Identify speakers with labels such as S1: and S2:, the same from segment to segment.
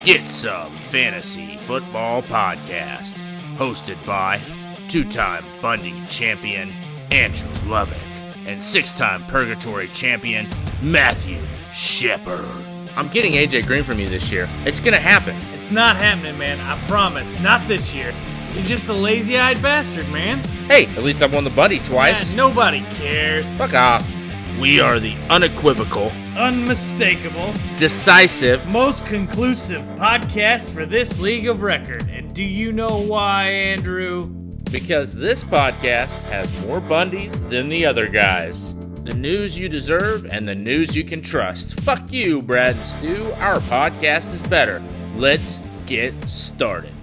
S1: Get Some Fantasy Football Podcast, hosted by two-time Bundy champion Andrew Lovick and six-time Purgatory champion Matthew Shepard. I'm getting AJ Green from you this year. It's gonna happen.
S2: It's not happening, man. I promise. Not this year. You're just a lazy-eyed bastard, man.
S1: Hey, at least I've won the Bundy twice.
S2: Yeah, nobody cares.
S1: Fuck off. We are the unequivocal,
S2: unmistakable,
S1: decisive,
S2: most conclusive podcast for this league of record. And do you know why, Andrew?
S1: Because this podcast has more Bundys than the other guys. The news you deserve and the news you can trust. Fuck you, Brad and Stu. Our podcast is better. Let's get started.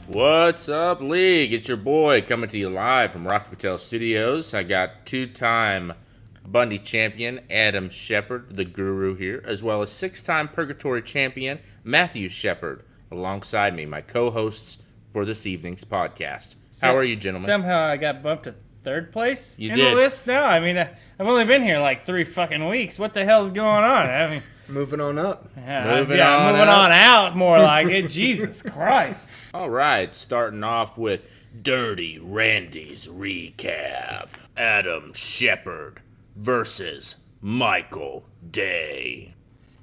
S1: What's up, League? It's your boy coming to you live from Rocky Patel Studios. I got two-time Bundy champion Adam Shepard, the guru here, as well as six-time Purgatory champion Matthew Shepard, alongside me, my co-hosts for this evening's podcast. How are you, gentlemen?
S2: Somehow I got bumped to third place
S1: in
S2: the list now. I mean, I've only been here like 3 fucking weeks. What the hell's going on? I mean,
S3: moving on up.
S1: Moving on
S2: out, more like it. Jesus Christ.
S1: All right, starting off with Dirty Randy's recap. Adam Shepard versus Michael Day.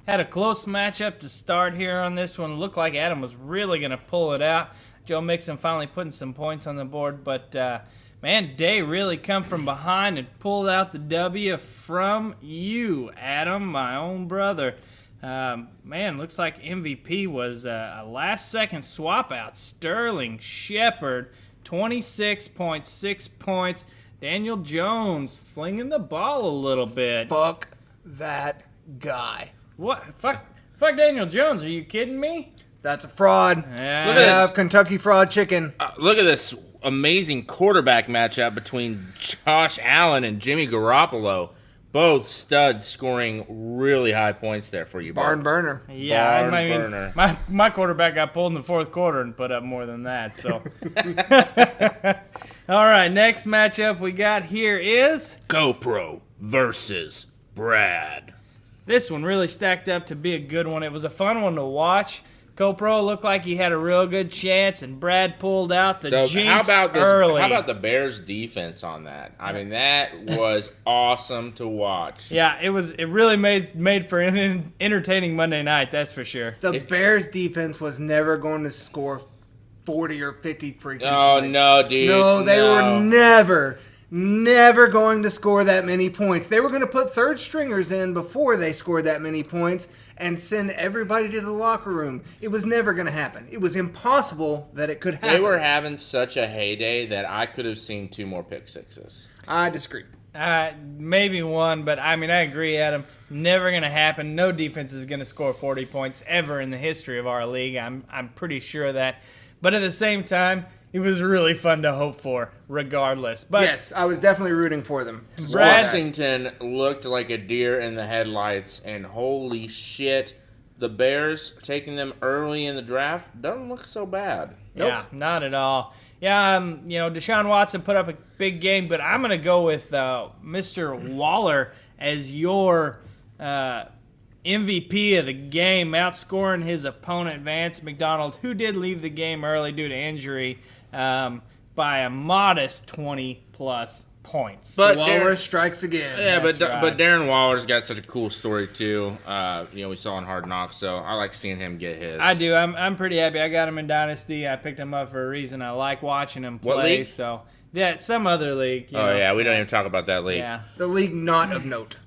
S2: Had a close matchup to start here on this one. Looked like Adam was really going to pull it out. Joe Mixon finally putting some points on the board, but man, Day really come from behind and pulled out the W from you, Adam, my own brother. Man, looks like MVP was a last-second swap out. Sterling Shepard, 26.6 points. Daniel Jones flinging the ball a little bit.
S3: Fuck that guy.
S2: What? Fuck Daniel Jones. Are you kidding me?
S3: That's a fraud.
S2: Yeah.
S1: Look at this.
S3: Kentucky Fried Chicken.
S1: Look at this amazing quarterback matchup between Josh Allen and Jimmy Garoppolo. Both studs scoring really high points there for you.
S3: Barn burner.
S2: Yeah,
S1: burner.
S2: My quarterback got pulled in the fourth quarter and put up more than that. So, all right, next matchup we got here is
S1: GoPro versus Brad.
S2: This one really stacked up to be a good one. It was a fun one to watch. GoPro looked like he had a real good chance, and Brad pulled out the jinx early.
S1: How about the Bears' defense on that? I mean, that was awesome to watch.
S2: Yeah, it was. It really made for an entertaining Monday night. That's for sure.
S3: The Bears' defense was never going to score 40 or 50 freaking points.
S1: Oh, no, dude.
S3: No, they were never going to score that many points. They were going to put third stringers in before they scored that many points and send everybody to the locker room. It was never going to happen. It was impossible that it could happen.
S1: They were having such a heyday that I could have seen 2 more pick sixes.
S3: I disagree.
S2: Maybe one, but I mean, I agree, Adam. Never going to happen. No defense is going to score 40 points ever in the history of our league. I'm pretty sure of that. But at the same time, it was really fun to hope for, regardless. But
S3: yes, I was definitely rooting for them.
S1: Washington looked like a deer in the headlights, and holy shit, the Bears taking them early in the draft doesn't look so bad.
S2: Yeah, not at all. Yeah, Deshaun Watson put up a big game, but I'm going to go with Mr. Waller as your MVP of the game, outscoring his opponent, Vance McDonald, who did leave the game early due to injury, by a modest 20-plus points.
S3: But Waller strikes again.
S1: Yeah,
S2: That's
S1: but
S2: right.
S1: Darren Waller's got such a cool story, too. We saw in Hard Knocks, so I like seeing him get his.
S2: I do. I'm pretty happy. I got him in Dynasty. I picked him up for a reason. I like watching him play.
S1: What league?
S2: So, yeah, some other league.
S1: Yeah, we don't even talk about that league.
S2: Yeah.
S3: The league not of note.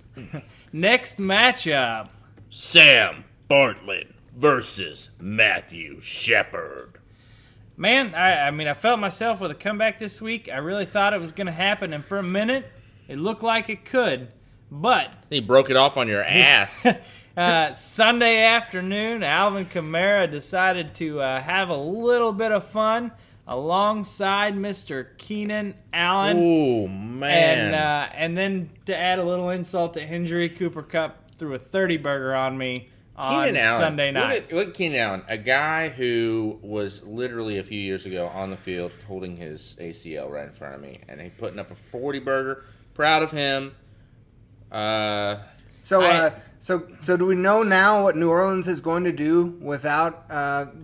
S2: Next matchup.
S1: Sam Bartlett versus Matthew Shepard.
S2: Man, I felt myself with a comeback this week. I really thought it was going to happen, and for a minute, it looked like it could. But
S1: He broke it off on your ass.
S2: Sunday afternoon, Alvin Kamara decided to have a little bit of fun alongside Mr. Keenan Allen.
S1: Ooh, man.
S2: And then to add a little insult to injury, Cooper Kupp threw a 30-burger on me on Sunday night.
S1: Look at Keenan Allen, a guy who was literally a few years ago on the field holding his ACL right in front of me, and he putting up a 40-burger. Proud of him.
S3: So do we know now what New Orleans is going to do without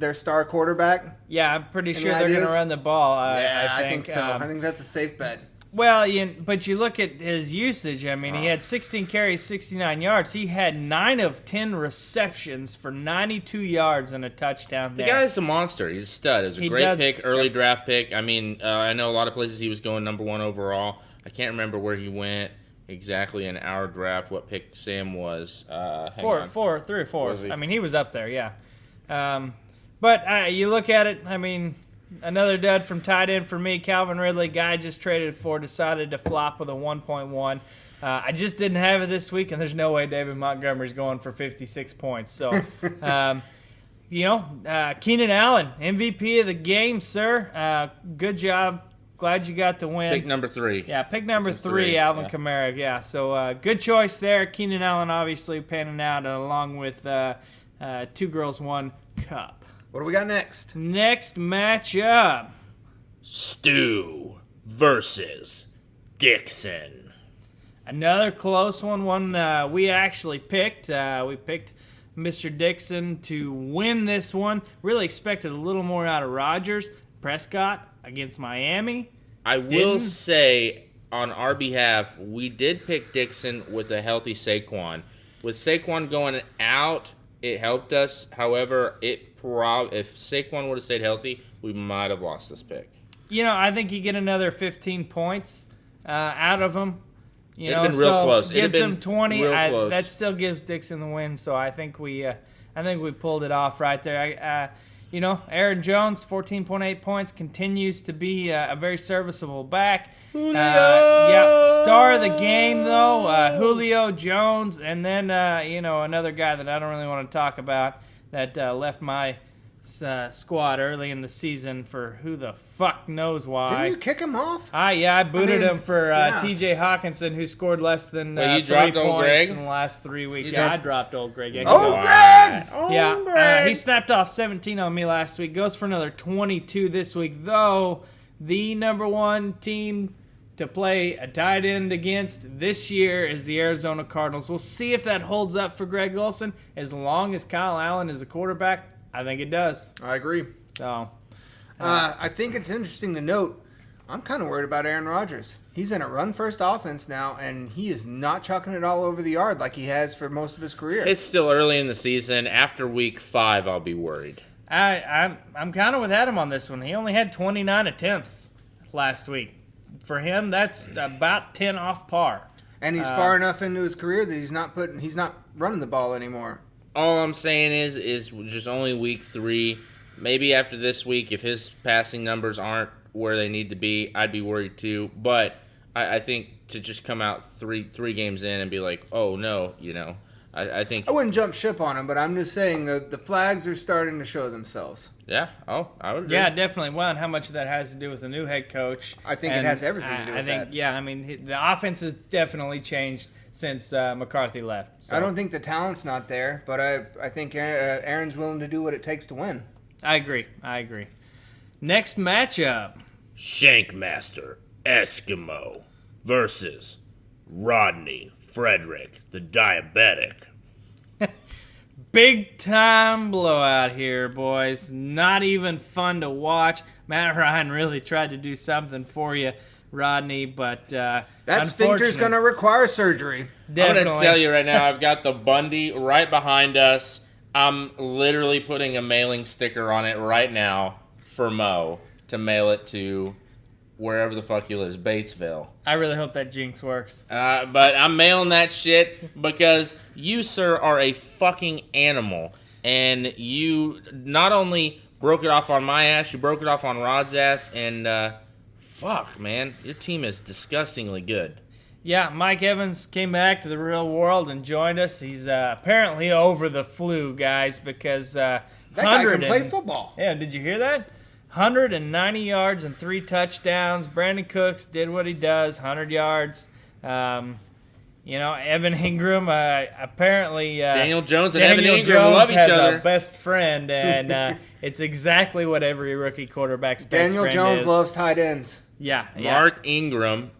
S3: their star quarterback?
S2: Yeah, I'm pretty
S3: Any
S2: sure they're going to
S3: ideas?
S2: run the ball.
S3: I think so.
S2: Um,
S3: I think that's a safe bet.
S2: Well, but you look at his usage. I mean, he had 16 carries, 69 yards. He had 9 of 10 receptions for 92 yards and a touchdown
S1: The
S2: there.
S1: guy's a monster. He's a stud. It was a
S2: He
S1: great
S2: does-
S1: pick, early draft pick. I mean, I know a lot of places he was going number 1 overall. I can't remember where he went exactly in our draft, what pick Sam was. Hang on.
S2: 3 or 4.
S1: Was he?
S2: I mean, he was up there, yeah. But you look at it, I mean, another dud from tight end for me. Calvin Ridley, guy just traded for, decided to flop with a 1.1. I just didn't have it this week, and there's no way David Montgomery's going for 56 points. So, Keenan Allen, MVP of the game, sir. Good job. Glad you got the win.
S1: Pick number 3.
S2: Yeah, pick number 3,
S1: Three,
S2: Alvin
S1: yeah.
S2: Kamara. Yeah, so good choice there. Keenan Allen obviously panning out along with 2 girls, 1 cup.
S3: What do we got next?
S2: Next matchup.
S1: Stu versus Dixon.
S2: Another close one we actually picked. We picked Mr. Dixon to win this one. Really expected a little more out of Rodgers. Prescott against Miami.
S1: I will
S2: Didn't-
S1: say, on our behalf, we did pick Dixon with a healthy Saquon. With Saquon going out, it helped us. However, if Saquon would have stayed healthy, we might have lost this pick.
S2: I think you get another 15 points out of him.
S1: It'd have been real close. It'd have
S2: Gives him
S1: been
S2: 20.
S1: real close.
S2: That still gives Dixon the win. So I think we pulled it off right there. Aaron Jones, 14.8 points, continues to be a very serviceable back. Star of the game though, Julio Jones, and then another guy that I don't really want to talk about that left my squad early in the season for who the fuck knows why.
S3: Didn't you kick him off?
S2: I booted him for
S3: yeah.
S2: T.J. Hawkinson, who scored less than
S1: Wait, you
S2: 3
S1: dropped old
S2: points
S1: Greg?
S2: in the last 3 weeks.
S1: You
S2: Yeah,
S1: dropped-
S2: I dropped old Greg. Yeah,
S3: Oh, Greg!
S2: yeah, he snapped off 17 on me last week. Goes for another 22 this week, though. The number 1 team to play a tight end against this year is the Arizona Cardinals. We'll see if that holds up for Greg Olsen. As long as Kyle Allen is a quarterback, I think it does.
S3: I agree.
S2: So,
S3: I think it's interesting to note, I'm kind of worried about Aaron Rodgers. He's in a run-first offense now, and he is not chucking it all over the yard like he has for most of his career.
S1: It's still early in the season. After week 5, I'll be worried.
S2: I'm kind of with Adam on this one. He only had 29 attempts last week. For him, that's about 10 off par.
S3: And he's far enough into his career that he's not running the ball anymore.
S1: All I'm saying is just only week 3. Maybe after this week, if his passing numbers aren't where they need to be, I'd be worried too. But I think to just come out three games in and be like, oh no, I think
S3: I wouldn't jump ship on him, but I'm just saying the flags are starting to show themselves.
S1: yeah. Oh, I would agree.
S2: Yeah, definitely. Well, and how much of that has to do with the new head coach?
S3: I think it has everything to do with
S2: I think,
S3: that.
S2: yeah, I mean, the offense has definitely changed since McCarthy left. So
S3: I don't think the talent's not there, but I think Aaron's willing to do what it takes to win.
S2: I agree. Next matchup.
S1: Shankmaster Eskimo versus Rodney Frederick, the diabetic.
S2: Big time blowout here, boys. Not even fun to watch. Matt Ryan really tried to do something for you, Rodney, but
S3: That sphincter's going to require surgery.
S1: I'm
S2: definitely.
S1: going to tell you right now, I've got the Bundy right behind us. I'm literally putting a mailing sticker on it right now for Mo to mail it to wherever the fuck he lives, Batesville.
S2: I really hope that jinx works.
S1: But I'm mailing that shit because you, sir, are a fucking animal. And you not only broke it off on my ass, you broke it off on Rod's ass. And fuck, man, your team is disgustingly good.
S2: Yeah, Mike Evans came back to the real world and joined us. He's apparently over the flu, guys, because
S3: That guy can play football.
S2: Yeah, did you hear that? 190 yards and 3 touchdowns. Brandon Cooks did what he does, 100 yards. Evan Ingram, apparently...
S1: Daniel Jones and
S2: Daniel
S1: Evan Ingram
S2: Jones
S1: love each
S2: has
S1: other.
S2: a best friend, and it's exactly what every rookie quarterback's best
S3: Daniel
S2: friend
S3: Jones
S2: is.
S3: loves tight ends.
S2: Yeah.
S1: Mark Ingram.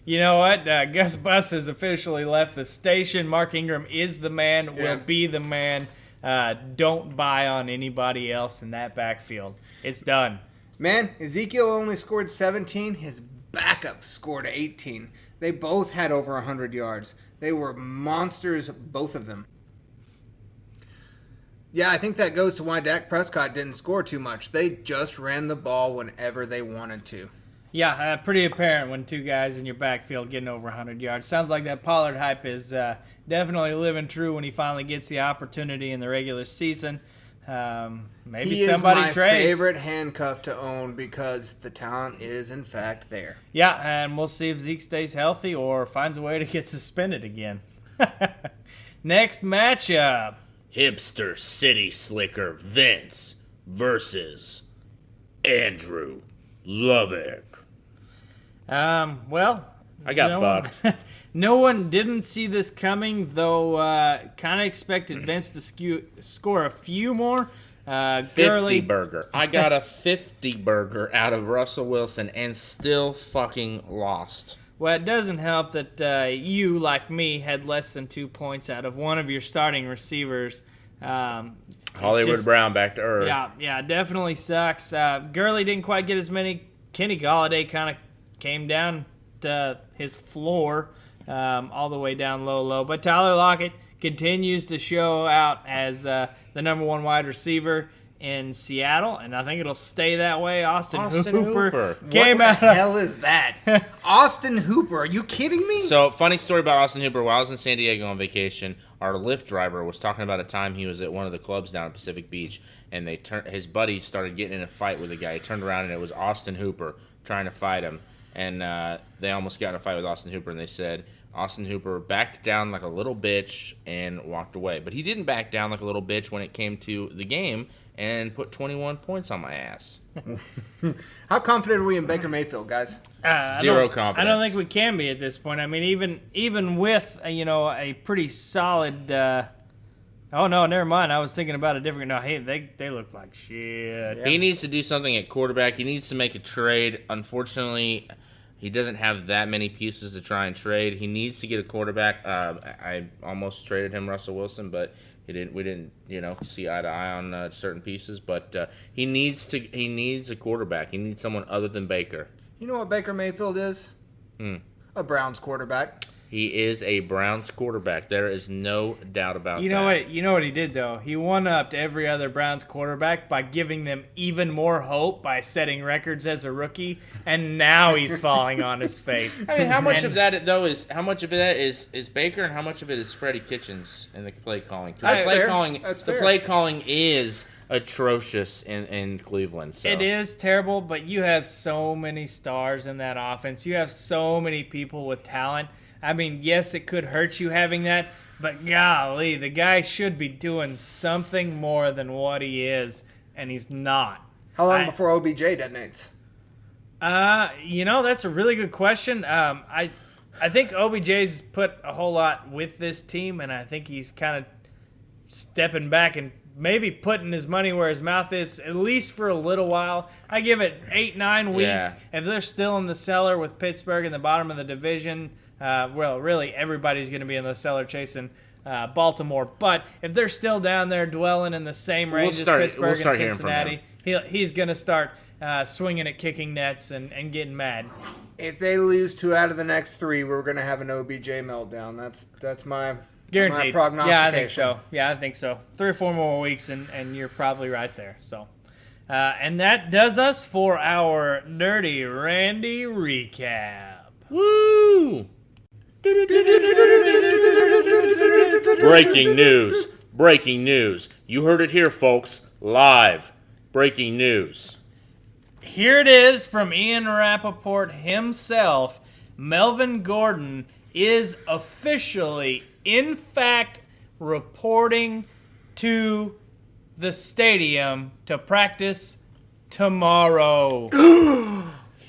S2: You know what? Gus Bus has officially left the station. Mark Ingram is the man, will be the man. Don't buy on anybody else in that backfield. It's done.
S3: Man, Ezekiel only scored 17. His backup scored 18. They both had over 100 yards. They were monsters, both of them. Yeah, I think that goes to why Dak Prescott didn't score too much. They just ran the ball whenever they wanted to.
S2: Yeah, pretty apparent when two guys in your backfield getting over 100 yards. Sounds like that Pollard hype is definitely living true when he finally gets the opportunity in the regular season. Maybe
S3: he
S2: somebody
S3: is my
S2: trades.
S3: favorite handcuff to own because the talent is, in fact, there.
S2: Yeah, and we'll see if Zeke stays healthy or finds a way to get suspended again. Next matchup.
S1: Hipster City Slicker Vince versus Andrew Lovick.
S2: Well,
S1: I got fucked.
S2: No one didn't see this coming, though. Kind of expected Vince to score a few more.
S1: 50 burger. I got a 50 burger out of Russell Wilson and still fucking lost.
S2: Well, it doesn't help that you, like me, had less than 2 points out of one of your starting receivers.
S1: Hollywood Brown back to earth.
S2: Yeah, definitely sucks. Gurley didn't quite get as many. Kenny Golladay kind of came down to his floor, all the way down low. But Tyler Lockett continues to show out as the number one wide receiver in Seattle, and I think it'll stay that way. Austin Hooper came
S3: what
S2: out.
S3: the hell is that? Austin Hooper, are you kidding me?
S1: So, funny story about Austin Hooper. While I was in San Diego on vacation, our Lyft driver was talking about a time he was at one of the clubs down at Pacific Beach, and his buddy started getting in a fight with a guy. He turned around, and it was Austin Hooper trying to fight him, and they almost got in a fight with Austin Hooper, and they said Austin Hooper backed down like a little bitch and walked away. But he didn't back down like a little bitch when it came to the game and put 21 points on my ass.
S3: How confident are we in Baker Mayfield, guys?
S1: Zero confidence.
S2: I don't think we can be at this point. I mean, even with a pretty solid. Oh no, never mind. I was thinking about a different. No, hey, they look like shit.
S1: He needs to do something at quarterback. He needs to make a trade. Unfortunately, he doesn't have that many pieces to try and trade. He needs to get a quarterback. I almost traded him Russell Wilson, but we didn't see eye to eye on certain pieces. But he needs a quarterback. He needs someone other than Baker.
S3: You know what Baker Mayfield is? A Browns quarterback.
S1: He is a Browns quarterback. There is no doubt about that.
S2: You know what he did though? He one-upped every other Browns quarterback by giving them even more hope by setting records as a rookie, and now he's falling on his face.
S1: I mean, how much of that is Baker, and how much of it is Freddie Kitchens and the play calling?
S3: That's fair.
S1: The play calling is atrocious in Cleveland. So.
S2: It is terrible, but you have so many stars in that offense. You have so many people with talent. I mean, yes, it could hurt you having that, but golly, the guy should be doing something more than what he is, and he's not.
S3: How long before OBJ detonates?
S2: That's a really good question. I think OBJ's put a whole lot with this team, and I think he's kind of stepping back and maybe putting his money where his mouth is, at least for a little while. I give it 8-9 weeks.
S1: Yeah.
S2: If they're still in the cellar with Pittsburgh in the bottom of the division, really everybody's going to be in the cellar chasing Baltimore. But if they're still down there dwelling in the same range as Pittsburgh and Cincinnati, he's going to start swinging at kicking nets and getting mad.
S3: If they lose 2 out of the next 3, we're going to have an OBJ meltdown. That's my
S2: guaranteed.
S3: My prognostication.
S2: Yeah, I think so. 3 or 4 more weeks, and you're probably right there. So, and that does us for our Dirty Randy recap.
S1: Woo! Breaking news. You heard it here, folks. Live. Breaking news.
S2: Here it is from Ian Rappaport himself. Melvin Gordon is officially, in fact, reporting to the stadium to practice tomorrow.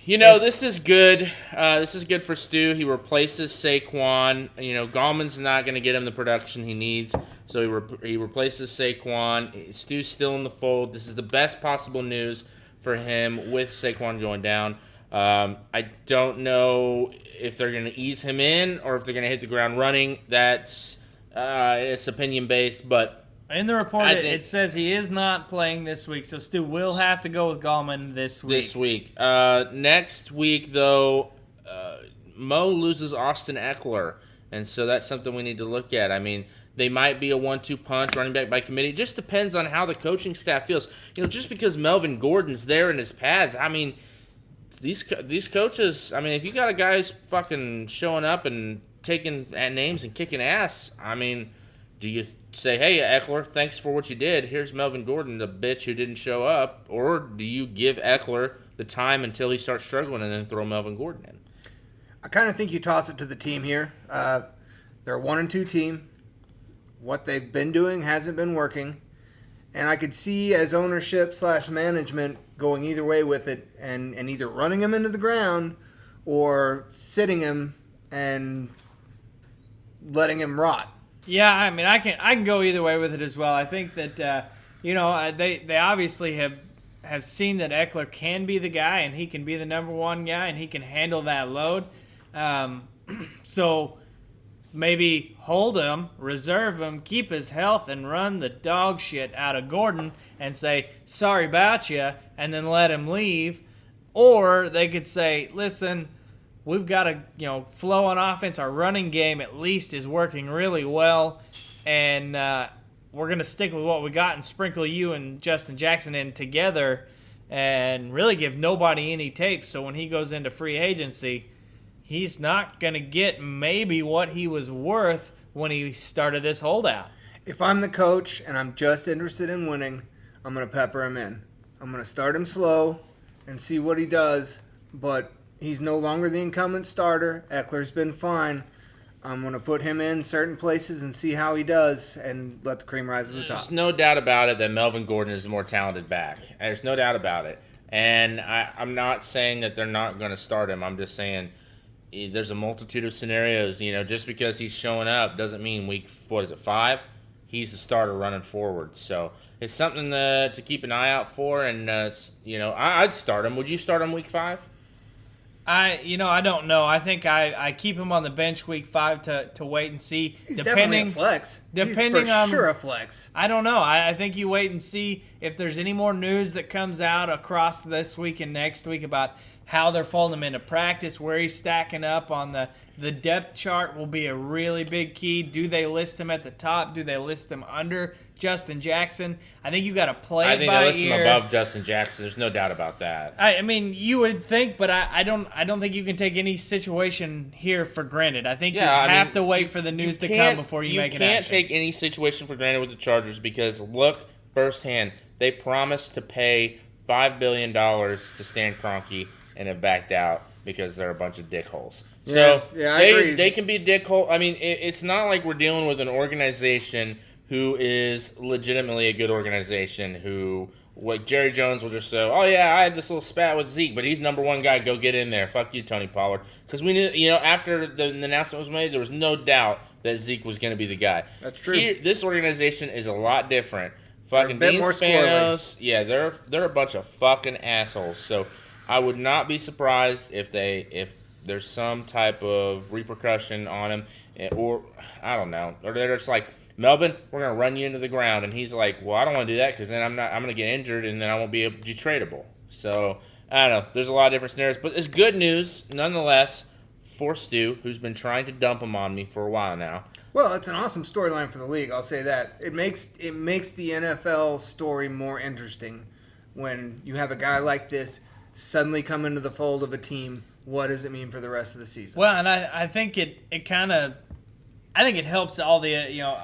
S1: This is good. This is good for Stu. He replaces Saquon. Gallman's not going to get him the production he needs, so he replaces Saquon. Stu's still in the fold. This is the best possible news for him with Saquon going down. I don't know if they're going to ease him in or if they're going to hit the ground running. That's it's opinion based, but
S2: in the report it says he is not playing this week, so Stu will have to go with Gallman this week.
S1: Next week, though, Mo loses Austin Eckler, and so that's something we need to look at. I mean, they might be a 1-2 punch, running back by committee. It just depends on how the coaching staff feels. Just because Melvin Gordon's there in his pads, I mean, these coaches, I mean, if you got a guy who's fucking showing up and taking names and kicking ass, I mean, do you say, hey, Eckler, thanks for what you did. Here's Melvin Gordon, the bitch who didn't show up. Or do you give Eckler the time until he starts struggling and then throw Melvin Gordon in?
S3: I kind of think you toss it to the team here. They're a 1-2 team. What they've been doing hasn't been working. And I could see as ownership / management going either way with it and either running him into the ground or sitting him and letting him rot.
S2: Yeah, I mean, I can go either way with it as well. I think that they obviously have seen that Eckler can be the guy and he can be the number one guy and he can handle that load. So maybe hold him, reserve him, keep his health, and run the dog shit out of Gordon and say, sorry about you, and then let him leave. Or they could say, listen, we've got a flow on offense. Our running game at least is working really well, and we're going to stick with what we got and sprinkle you and Justin Jackson in together and really give nobody any tape. So when he goes into free agency, he's not going to get maybe what he was worth when he started this holdout.
S3: If I'm the coach and I'm just interested in winning, I'm going to pepper him in. I'm going to start him slow and see what he does, but he's no longer the incumbent starter. Eckler's been fine. I'm going to put him in certain places and see how he does and let the cream rise to the top.
S1: There's no doubt about it that Melvin Gordon is the more talented back. There's no doubt about it. And I'm not saying that they're not going to start him. I'm just saying there's a multitude of scenarios. Just because he's showing up doesn't mean week, 5? He's the starter running forward. So it's something to keep an eye out for. And, I'd start him. Would you start him week 5?
S2: I don't know. I think I keep him on the bench week 5 to wait and see.
S3: He's definitely a flex.
S2: Depending
S3: He's for sure a flex.
S2: I don't know. I think you wait and see if there's any more news that comes out across this week and next week about how they're folding him into practice, where he's stacking up on the depth chart will be a really big key. Do they list him at the top? Do they list him under Justin Jackson? I think you got to play it by ear.
S1: I think they list him above Justin Jackson. There's no doubt about that.
S2: I mean, you would think, but I don't think you can take any situation here for granted. I think you have to wait for the news to come before you make an action.
S1: You can't take any situation for granted with the Chargers because look firsthand, they promised to pay $5 billion to Stan Kroenke and have backed out because they're a bunch of dickholes. So
S3: I agree.
S1: They can be dickhole. I mean, it's not like we're dealing with an organization who is legitimately a good organization who, like Jerry Jones will just say, oh yeah, I had this little spat with Zeke, but he's number one guy, go get in there. Fuck you, Tony Pollard. Because we knew, after the announcement was made, there was no doubt that Zeke was going to be the guy.
S3: That's true.
S1: This organization is a lot different. Fucking Dean Spanos, yeah, they're a bunch of fucking assholes. So I would not be surprised if there's some type of repercussion on him, or I don't know, or they're just like, Melvin, we're gonna run you into the ground, and he's like, well, I don't want to do that because then I'm gonna get injured, and then I won't be tradable. So I don't know. There's a lot of different scenarios, but it's good news nonetheless for Stu, who's been trying to dump him on me for a while now.
S3: Well, it's an awesome storyline for the league. I'll say that. It makes the NFL story more interesting when you have a guy like this suddenly come into the fold of a team. What does it mean for the rest of the season?
S2: Well, and I think it helps all the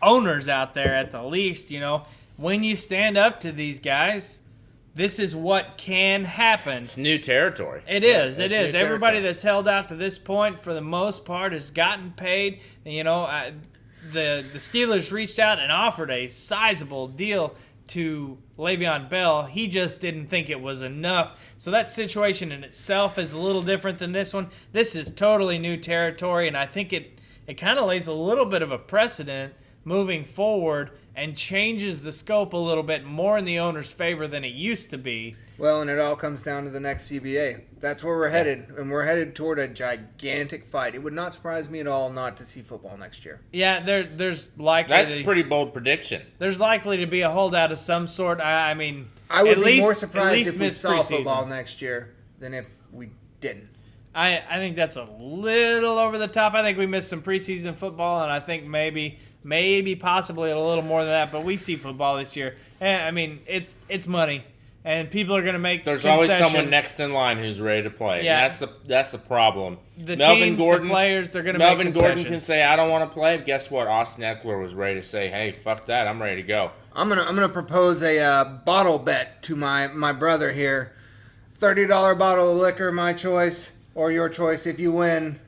S2: owners out there at the least. When you stand up to these guys, this is what can happen.
S1: It's new territory.
S2: It is. Everybody that's held out to this point, for the most part, has gotten paid. The Steelers reached out and offered a sizable deal to Le'Veon Bell. He just didn't think it was enough. So that situation in itself is a little different than this one. This is totally new territory, and I think it kind of lays a little bit of a precedent moving forward and changes the scope a little bit more in the owner's favor than it used to be.
S3: Well, and it all comes down to the next CBA. That's where we're headed, and we're headed toward a gigantic fight. It would not surprise me at all not to see football next year.
S2: Yeah, there's likely
S1: That's a pretty bold prediction.
S2: there's likely to be a holdout of some sort. I mean,
S3: I would
S2: at
S3: be
S2: least,
S3: more
S2: at
S3: surprised
S2: least
S3: if we
S2: miss
S3: saw
S2: preseason.
S3: football next year than if we didn't.
S2: I think that's a little over the top. I think we missed some preseason football, and I think maybe possibly a little more than that. But we see football this year. I mean, it's money, and people are going to make.
S1: There's always
S2: concessions.
S1: someone next in line who's ready to play.
S2: Yeah.
S1: And that's the problem.
S2: The
S1: Melvin
S2: teams,
S1: Gordon,
S2: the players, they're going to make
S1: Melvin
S2: concessions.
S1: Gordon can say, "I don't want to play." Guess what? Austin Eckler was ready to say, "Hey, fuck that! I'm ready to go."
S3: I'm gonna propose a bottle bet to my brother here. $30 bottle of liquor, my choice or your choice. If you win,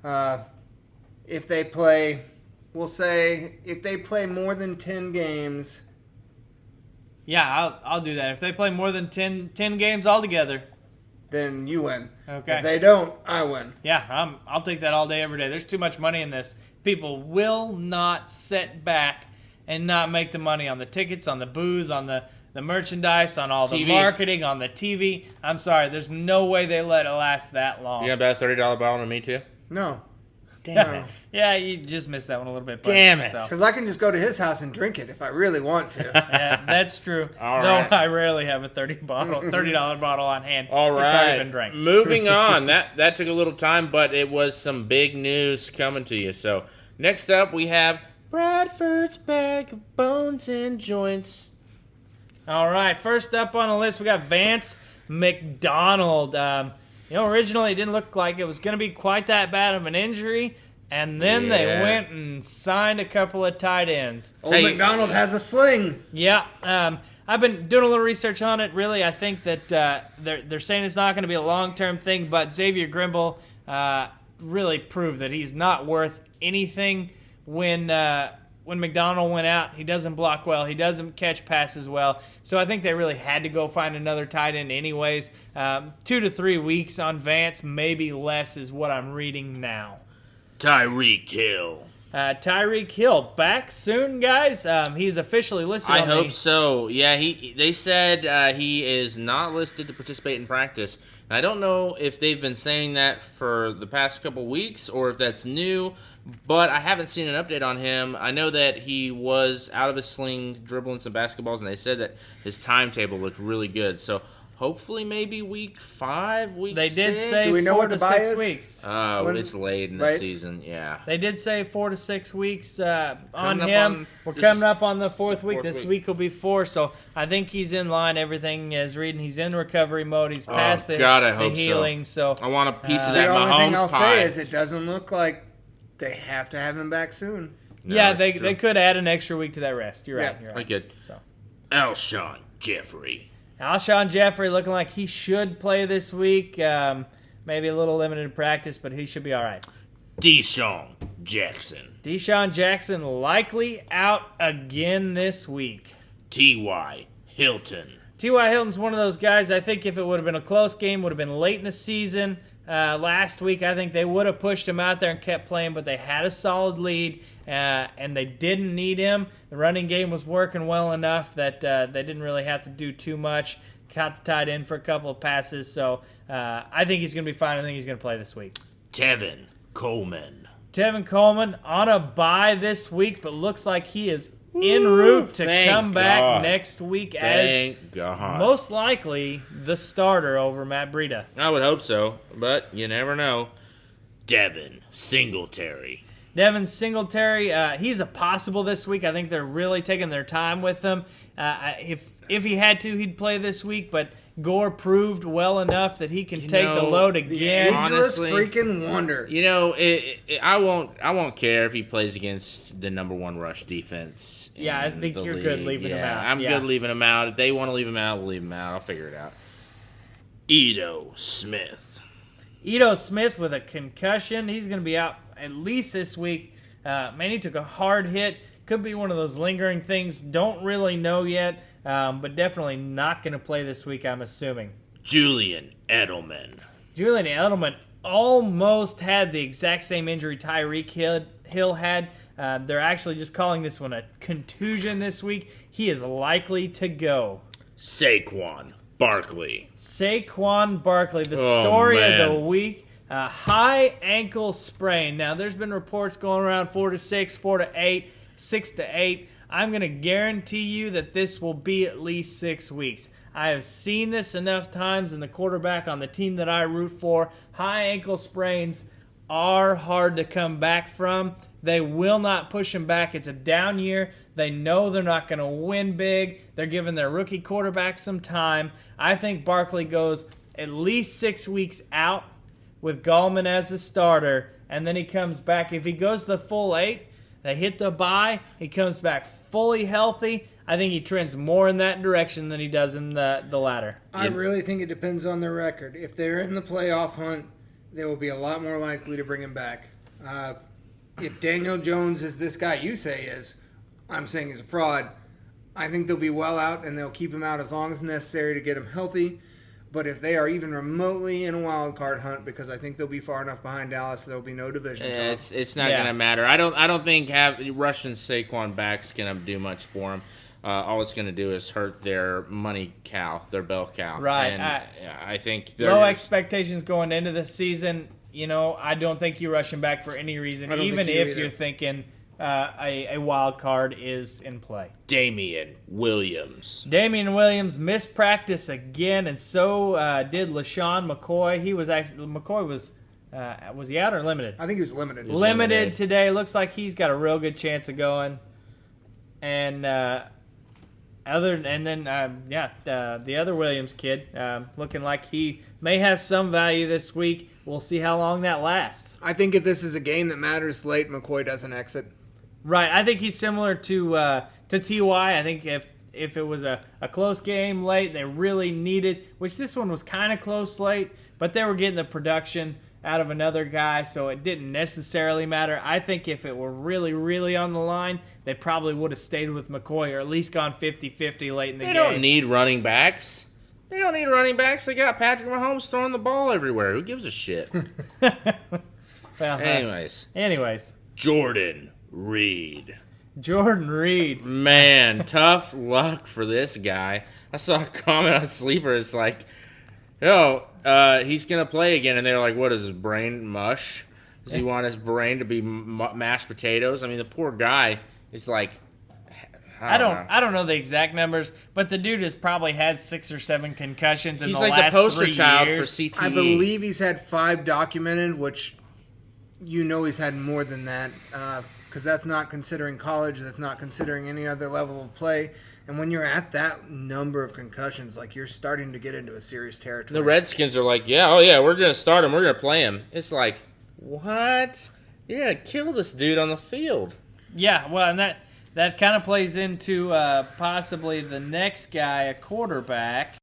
S3: if they play, we'll say if they play more than 10 games.
S2: Yeah, I'll do that. If they play more than 10 games altogether,
S3: then you win.
S2: Okay.
S3: If they don't, I win.
S2: yeah, I'll take that all day, every day. There's too much money in this. People will not sit back and not make the money on the tickets, on the booze, on the merchandise, on all the
S1: TV.
S2: marketing, on the TV. I'm sorry, there's no way they let it last that long.
S1: You gonna bet a $30 bottle on me too?
S3: No.
S1: Damn it!
S2: Yeah, you just missed that one a little bit. Buddy.
S1: Damn it.
S2: So,
S3: Because I can just go to his house and drink it if I really want to.
S2: yeah, that's true.
S1: All
S2: Though
S1: right.
S2: I rarely have a $30 bottle on hand.
S1: All
S2: It's already
S1: right.
S2: been drank.
S1: Moving on. That took a little time, but it was some big news coming to you. So next up, we have Bradford's bag of bones and joints.
S2: All right, first up on the list, we got Vance McDonald. Originally it didn't look like it was going to be quite that bad of an injury, and then they
S1: Yeah.
S2: went and signed a couple of tight ends.
S3: Old
S1: Hey.
S3: McDonald has a sling.
S2: Yeah, I've been doing a little research on it. Really, I think that they're saying it's not going to be a long-term thing, but Xavier Grimble really proved that he's not worth anything when McDonald went out. He doesn't block well. He doesn't catch passes well. So I think they really had to go find another tight end anyways. 2 to 3 weeks on Vance, maybe less is what I'm reading now.
S1: Tyreek Hill.
S2: Tyreek Hill, back soon, guys. He's officially listed
S1: I
S2: on
S1: hope
S2: the...
S1: so. Yeah, they said he is not listed to participate in practice. And I don't know if they've been saying that for the past couple weeks or if that's new, but I haven't seen an update on him. I know that he was out of his sling dribbling some basketballs, and they said that his timetable looked really good. So hopefully maybe week 5, week
S2: They
S1: 6.
S2: did say
S3: Do we know
S2: 4
S3: what
S2: to
S3: the buy
S2: 6
S3: is?
S2: weeks.
S1: Oh,
S3: When-
S1: it's late in the
S3: right?
S1: season, yeah.
S2: They did say 4 to 6 weeks on
S1: Coming up
S2: him.
S1: on-
S2: We're
S1: this
S2: coming
S1: is
S2: up on the 4th week.
S1: fourth
S2: This
S1: week.
S2: week will be 4, so I think he's in line. Everything is reading. He's in recovery mode. He's past the,
S1: God, I
S2: the
S1: hope so.
S2: healing. So
S1: I want a piece of
S3: The
S1: that
S3: only thing I'll
S1: Mahomes pie.
S3: say is it doesn't look like they have to have him back soon.
S1: No,
S2: yeah,
S1: it's
S2: they
S1: true.
S2: could add an extra week to that rest. You're right.
S3: Yeah.
S2: You're
S1: I
S2: right.
S1: could.
S2: So.
S1: Alshon Jeffrey.
S2: Alshon Jeffrey looking like he should play this week. Maybe a little limited in practice, but he should be all right.
S1: Deshaun Jackson.
S2: Deshaun Jackson likely out again this week.
S1: T.Y. Hilton.
S2: T.Y. Hilton's one of those guys, I think if it would have been a close game, would have been late in the season. Last week, I think they would have pushed him out there and kept playing, but they had a solid lead, and they didn't need him. The running game was working well enough that they didn't really have to do too much. Caught the tight end for a couple of passes, so I think he's going to be fine. I think he's going to play this week.
S1: Tevin Coleman.
S2: Tevin Coleman on a bye this week, but looks like he is en route to
S1: thank
S2: come back
S1: God.
S2: next week as
S1: Thank God.
S2: most likely the starter over Matt Breida.
S1: I would hope so, but you never know. Devin Singletary.
S2: Devin Singletary, he's a possible this week. I think they're really taking their time with him. If he had to, he'd play this week, but Gore proved well enough that he can take the
S1: know,
S2: load
S3: The
S2: again.
S3: ageless
S1: honestly-
S3: freaking wonder.
S1: You know, I won't care if he plays against the number 1 rush defense.
S2: Yeah, I
S1: in
S2: think
S1: the
S2: you're
S1: league.
S2: good leaving him
S1: Yeah,
S2: out.
S1: I'm
S2: Yeah.
S1: good leaving him out. If they want to leave him out, we'll leave him out. I'll figure it out. Edo Smith.
S2: Ito Smith with a concussion. He's going to be out at least this week. Man, he took a hard hit. Could be one of those lingering things. Don't really know yet, but definitely not going to play this week, I'm assuming.
S1: Julian Edelman.
S2: Julian Edelman almost had the exact same injury Tyreek Hill had. They're actually just calling this one a contusion this week. He is likely to go.
S1: Saquon Barkley.
S2: Saquon Barkley, the
S1: Oh,
S2: story
S1: man.
S2: of the week. High ankle sprain. Now, there's been reports going around 4 to 6, 4 to 8, 6 to 8. I'm going to guarantee you that this will be at least 6 weeks. I have seen this enough times in the quarterback on the team that I root for. High ankle sprains are hard to come back from. They will not push him back. It's a down year. They know they're not going to win big. They're giving their rookie quarterback some time. I think Barkley goes at least 6 weeks out with Gallman as the starter, and then he comes back. If he goes the full 8, they hit the bye, he comes back fully healthy. I think he trends more in that direction than he does in the latter.
S3: I really think it depends on their record. If they're in the playoff hunt, they will be a lot more likely to bring him back. If Daniel Jones is this guy you say is, I'm saying he's a fraud. I think they'll be well out, and they'll keep him out as long as necessary to get him healthy. But if they are even remotely in a wild card hunt, because I think they'll be far enough behind Dallas, there'll be no division.
S1: It's not going to matter. I don't think rushing Saquon back's going to do much for him. All it's going to do is hurt their money cow, their bell cow.
S2: Right.
S1: And I think
S2: low expectations going into the season. I don't think you rush him back for any reason, even if you're thinking a wild card is in play.
S1: Damian Williams
S2: missed practice again, and so did LaShawn McCoy. McCoy was he out or limited?
S3: I think he was limited.
S2: Limited today. Looks like he's got a real good chance of going. And the other Williams kid looking like he may have some value this week. We'll see how long that lasts.
S3: I think if this is a game that matters late, McCoy doesn't exit.
S2: Right. I think he's similar to T.Y. I think if it was a close game late, they really needed, which this one was kind of close late, but they were getting the production out of another guy, so it didn't necessarily matter. I think if it were really, really on the line, they probably would have stayed with McCoy or at least gone 50-50 late in the game.
S1: They don't need running backs. They got Patrick Mahomes throwing the ball everywhere. Who gives a shit?
S2: Well, anyways.
S1: Jordan Reed. Man, tough luck for this guy. I saw a comment on Sleeper. It's like, he's going to play again. And they're like, what is his brain, mush? Does he want his brain to be mashed potatoes? I mean, the poor guy is like, I
S2: don't know the exact numbers, but the dude has probably had 6 or 7 concussions in the
S1: like
S2: last
S1: 3 years. He's like the poster child for CTE.
S3: I believe he's had 5 documented, which he's had more than that, because that's not considering college, that's not considering any other level of play. And when you're at that number of concussions, like, you're starting to get into a serious territory.
S1: The Redskins are like, we're going to start him, we're going to play him. It's like, what? You're going to kill this dude on the field.
S2: Yeah, well, and that kind of plays into possibly the next guy, a quarterback.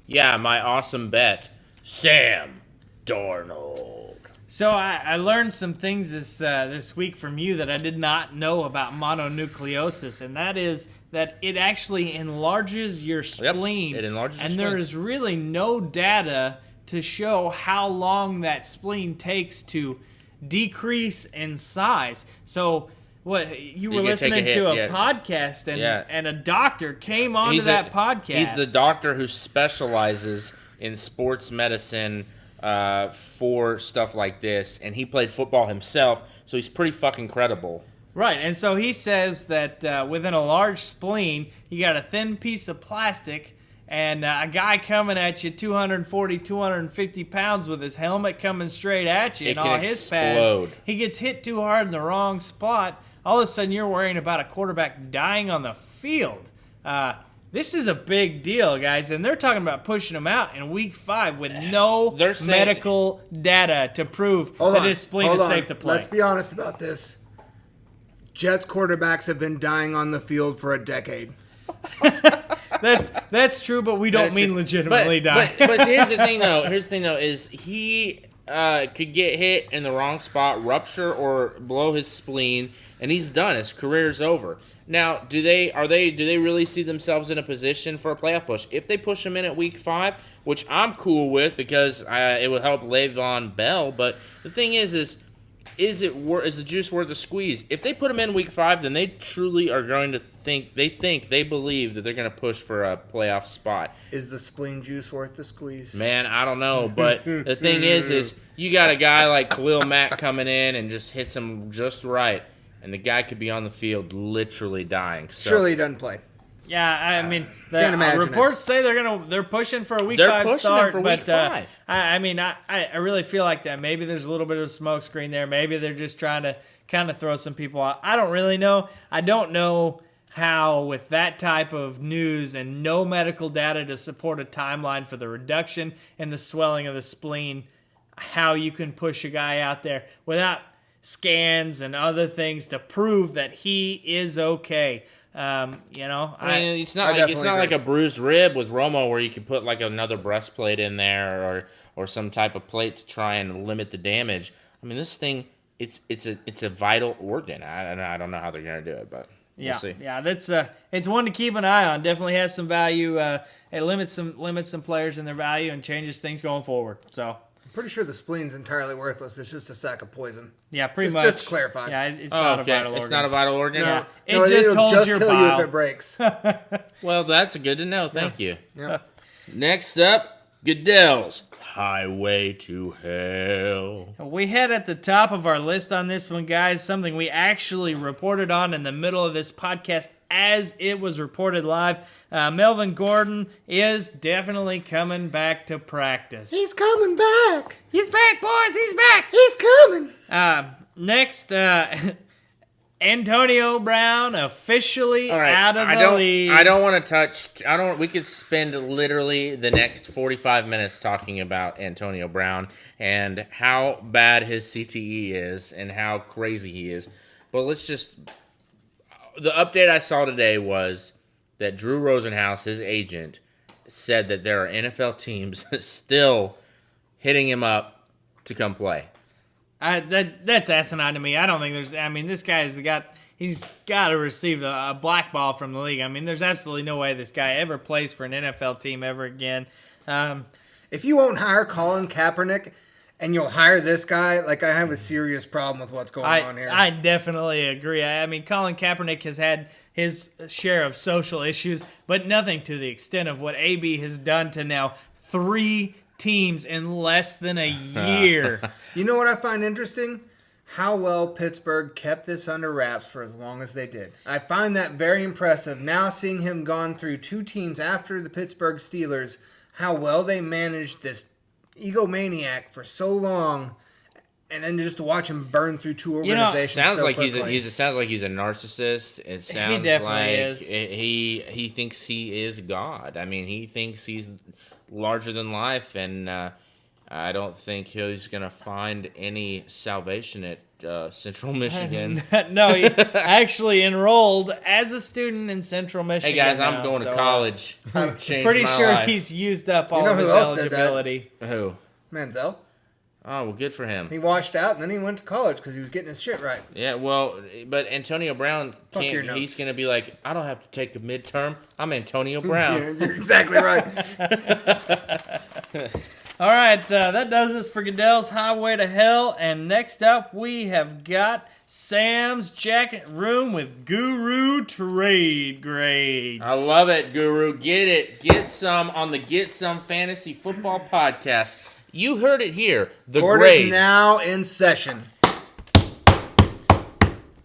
S1: Yeah, my awesome bet, Sam Darnold.
S2: So I learned some things this week from you that I did not know about mononucleosis, and that is that it actually enlarges your spleen.
S1: Yep, it enlarges your spleen.
S2: And there is really no data to show how long that spleen takes to decrease in size. So what you were listening to a podcast, and a doctor came onto that podcast.
S1: He's the doctor who specializes in sports medicine for stuff like this, and he played football himself, so he's pretty fucking credible.
S2: Right, and so he says that within a large spleen, you got a thin piece of plastic, and a guy coming at you 240, 250 pounds with his helmet coming straight at you and all his pads. He gets hit too hard in the wrong spot. All of a sudden, you're worrying about a quarterback dying on the field. This is a big deal, guys, and they're talking about pushing him out in Week 5 with no medical data to prove that his spleen is safe to play.
S3: Let's be honest about this. Jets quarterbacks have been dying on the field for a decade.
S2: That's true, but we don't mean legitimately die.
S1: But here's the thing, though. Is he could get hit in the wrong spot, rupture or blow his spleen, and he's done. His career's over. Now, do they really see themselves in a position for a playoff push? If they push him in at Week 5, which I'm cool with because it would help Le'Veon Bell, but the thing is is the juice worth the squeeze? If they put him in week 5, then they truly are going to they believe that they're going to push for a playoff spot.
S3: Is the spleen juice worth the squeeze?
S1: Man, I don't know, but the thing is you got a guy like Khalil Mack coming in and just hits him just right, and the guy could be on the field literally dying. So,
S3: Surely he doesn't play.
S2: Yeah, I mean,
S3: Can't
S2: the
S3: imagine
S2: reports say they're pushing for a week
S1: They're
S2: 5
S1: pushing
S2: start,
S1: for
S2: but
S1: week 5.
S2: I really feel like that. Maybe there's a little bit of a smoke screen there. Maybe they're just trying to kind of throw some people out. I don't really know. I don't know how, with that type of news and no medical data to support a timeline for the reduction in the swelling of the spleen, how you can push a guy out there without scans and other things to prove that he is okay.
S1: I mean, it's not
S3: definitely
S1: like
S3: agree.
S1: a bruised rib with Romo where you can put like another breastplate in there or some type of plate to try and limit the damage. I mean, this thing it's a vital organ. I don't know how they're gonna do it, but we'll see.
S2: Yeah, that's it's one to keep an eye on. Definitely has some value. It limits some players in their value and changes things going forward. So
S3: I'm pretty sure the spleen's entirely worthless. It's just a sack of poison.
S2: yeah, pretty
S3: Just-
S2: much.
S3: just to clarify.
S2: Yeah, it's not a vital organ.
S1: It's not a vital organ.
S2: Yeah. It
S3: No,
S2: just
S3: it'll
S2: holds
S3: just
S2: your
S3: kill you
S2: bile.
S3: if it breaks.
S1: Well, that's good to know. Thank you.
S3: Yeah.
S1: Next up, Goodell's Highway to Hell.
S2: We had at the top of our list on this one, guys, something we actually reported on in the middle of this podcast as it was reported live. Melvin Gordon is definitely coming back to practice.
S3: He's coming back.
S2: He's back, boys. He's back.
S3: He's coming.
S2: Next, Antonio Brown officially
S1: All right,
S2: out of the league.
S1: I don't want to touch. We could spend literally the next 45 minutes talking about Antonio Brown and how bad his CTE is and how crazy he is. But let's just. The update I saw today was that Drew Rosenhaus, his agent, said that there are NFL teams still hitting him up to come play.
S2: That's asinine to me. I don't think there's. I mean, this guy's he's got to receive a black ball from the league. I mean, there's absolutely no way this guy ever plays for an NFL team ever again.
S3: If you won't hire Colin Kaepernick and you'll hire this guy, like, I have a serious problem with what's going on here.
S2: I definitely agree. I mean, Colin Kaepernick has had his share of social issues, but nothing to the extent of what AB has done to now 3 teams in less than a year.
S3: You know what I find interesting? How well Pittsburgh kept this under wraps for as long as they did. I find that very impressive. Now seeing him gone through 2 teams after the Pittsburgh Steelers, how well they managed this egomaniac for so long, and then just to watch him burn through 2 organizations.
S1: Sounds
S3: so
S1: like
S3: quickly.
S1: sounds like he's a narcissist. It sounds
S2: definitely
S1: like
S2: is.
S1: he thinks he is God. I mean, he thinks he's larger than life, and I don't think he's gonna find any salvation at Central Michigan.
S2: No, he actually enrolled as a student in Central
S1: Hey
S2: Michigan.
S1: guys,
S2: now,
S1: I'm going
S2: so,
S1: to college. Changed
S2: Pretty
S1: my
S2: sure
S1: life.
S2: he's used up all
S3: know
S2: of
S3: who
S2: his
S3: else did that?
S2: eligibility.
S1: Who?
S3: Manziel.
S1: Oh well, good for him.
S3: He washed out and then he went to college because he was getting his shit right.
S1: Yeah, well, but Antonio Brown
S3: Fuck your
S1: can't.
S3: notes.
S1: He's gonna be like, I don't have to take a midterm. I'm Antonio Brown.
S3: Yeah, you're exactly right.
S2: All right, that does us for Goodell's Highway to Hell. And next up, we have got Sam's Jacket Room with Guru Trade Grades.
S1: I love it, Guru. Get it. Get some on the Get Some Fantasy Football podcast. You heard it here. The
S3: Board
S1: grades.
S3: is now in session.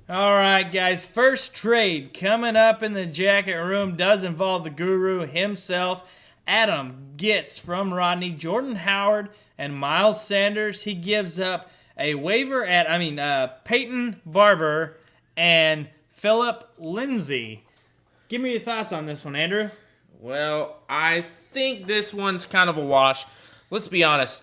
S2: All right, guys. First trade coming up in the Jacket Room does involve the Guru himself. Adam gets from Rodney Jordan Howard and Miles Sanders. He gives up a waiver at Peyton Barber and Philip Lindsay. Give me your thoughts on this one, Andrew.
S1: Well, I think this one's kind of a wash. Let's be honest.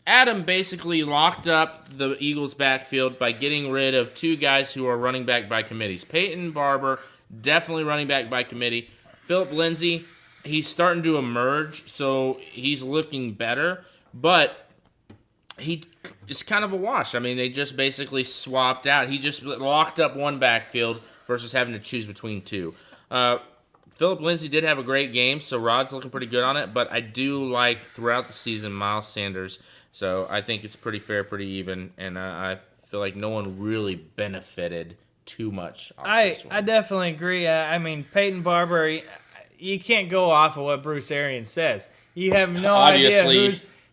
S1: Adam basically locked up the Eagles' backfield by getting rid of 2 guys who are running back by committees. Peyton Barber, definitely running back by committee. Philip Lindsay, he's starting to emerge, so he's looking better. But it's kind of a wash. I mean, they just basically swapped out. He just locked up one backfield versus having to choose between 2. Philip Lindsay did have a great game, so Rod's looking pretty good on it. But I do like, throughout the season, Miles Sanders So I think it's pretty fair, pretty even, and I feel like no one really benefited too much off this one.
S2: I definitely agree. I mean, Peyton Barber, you can't go off of what Bruce Arians says. You have no idea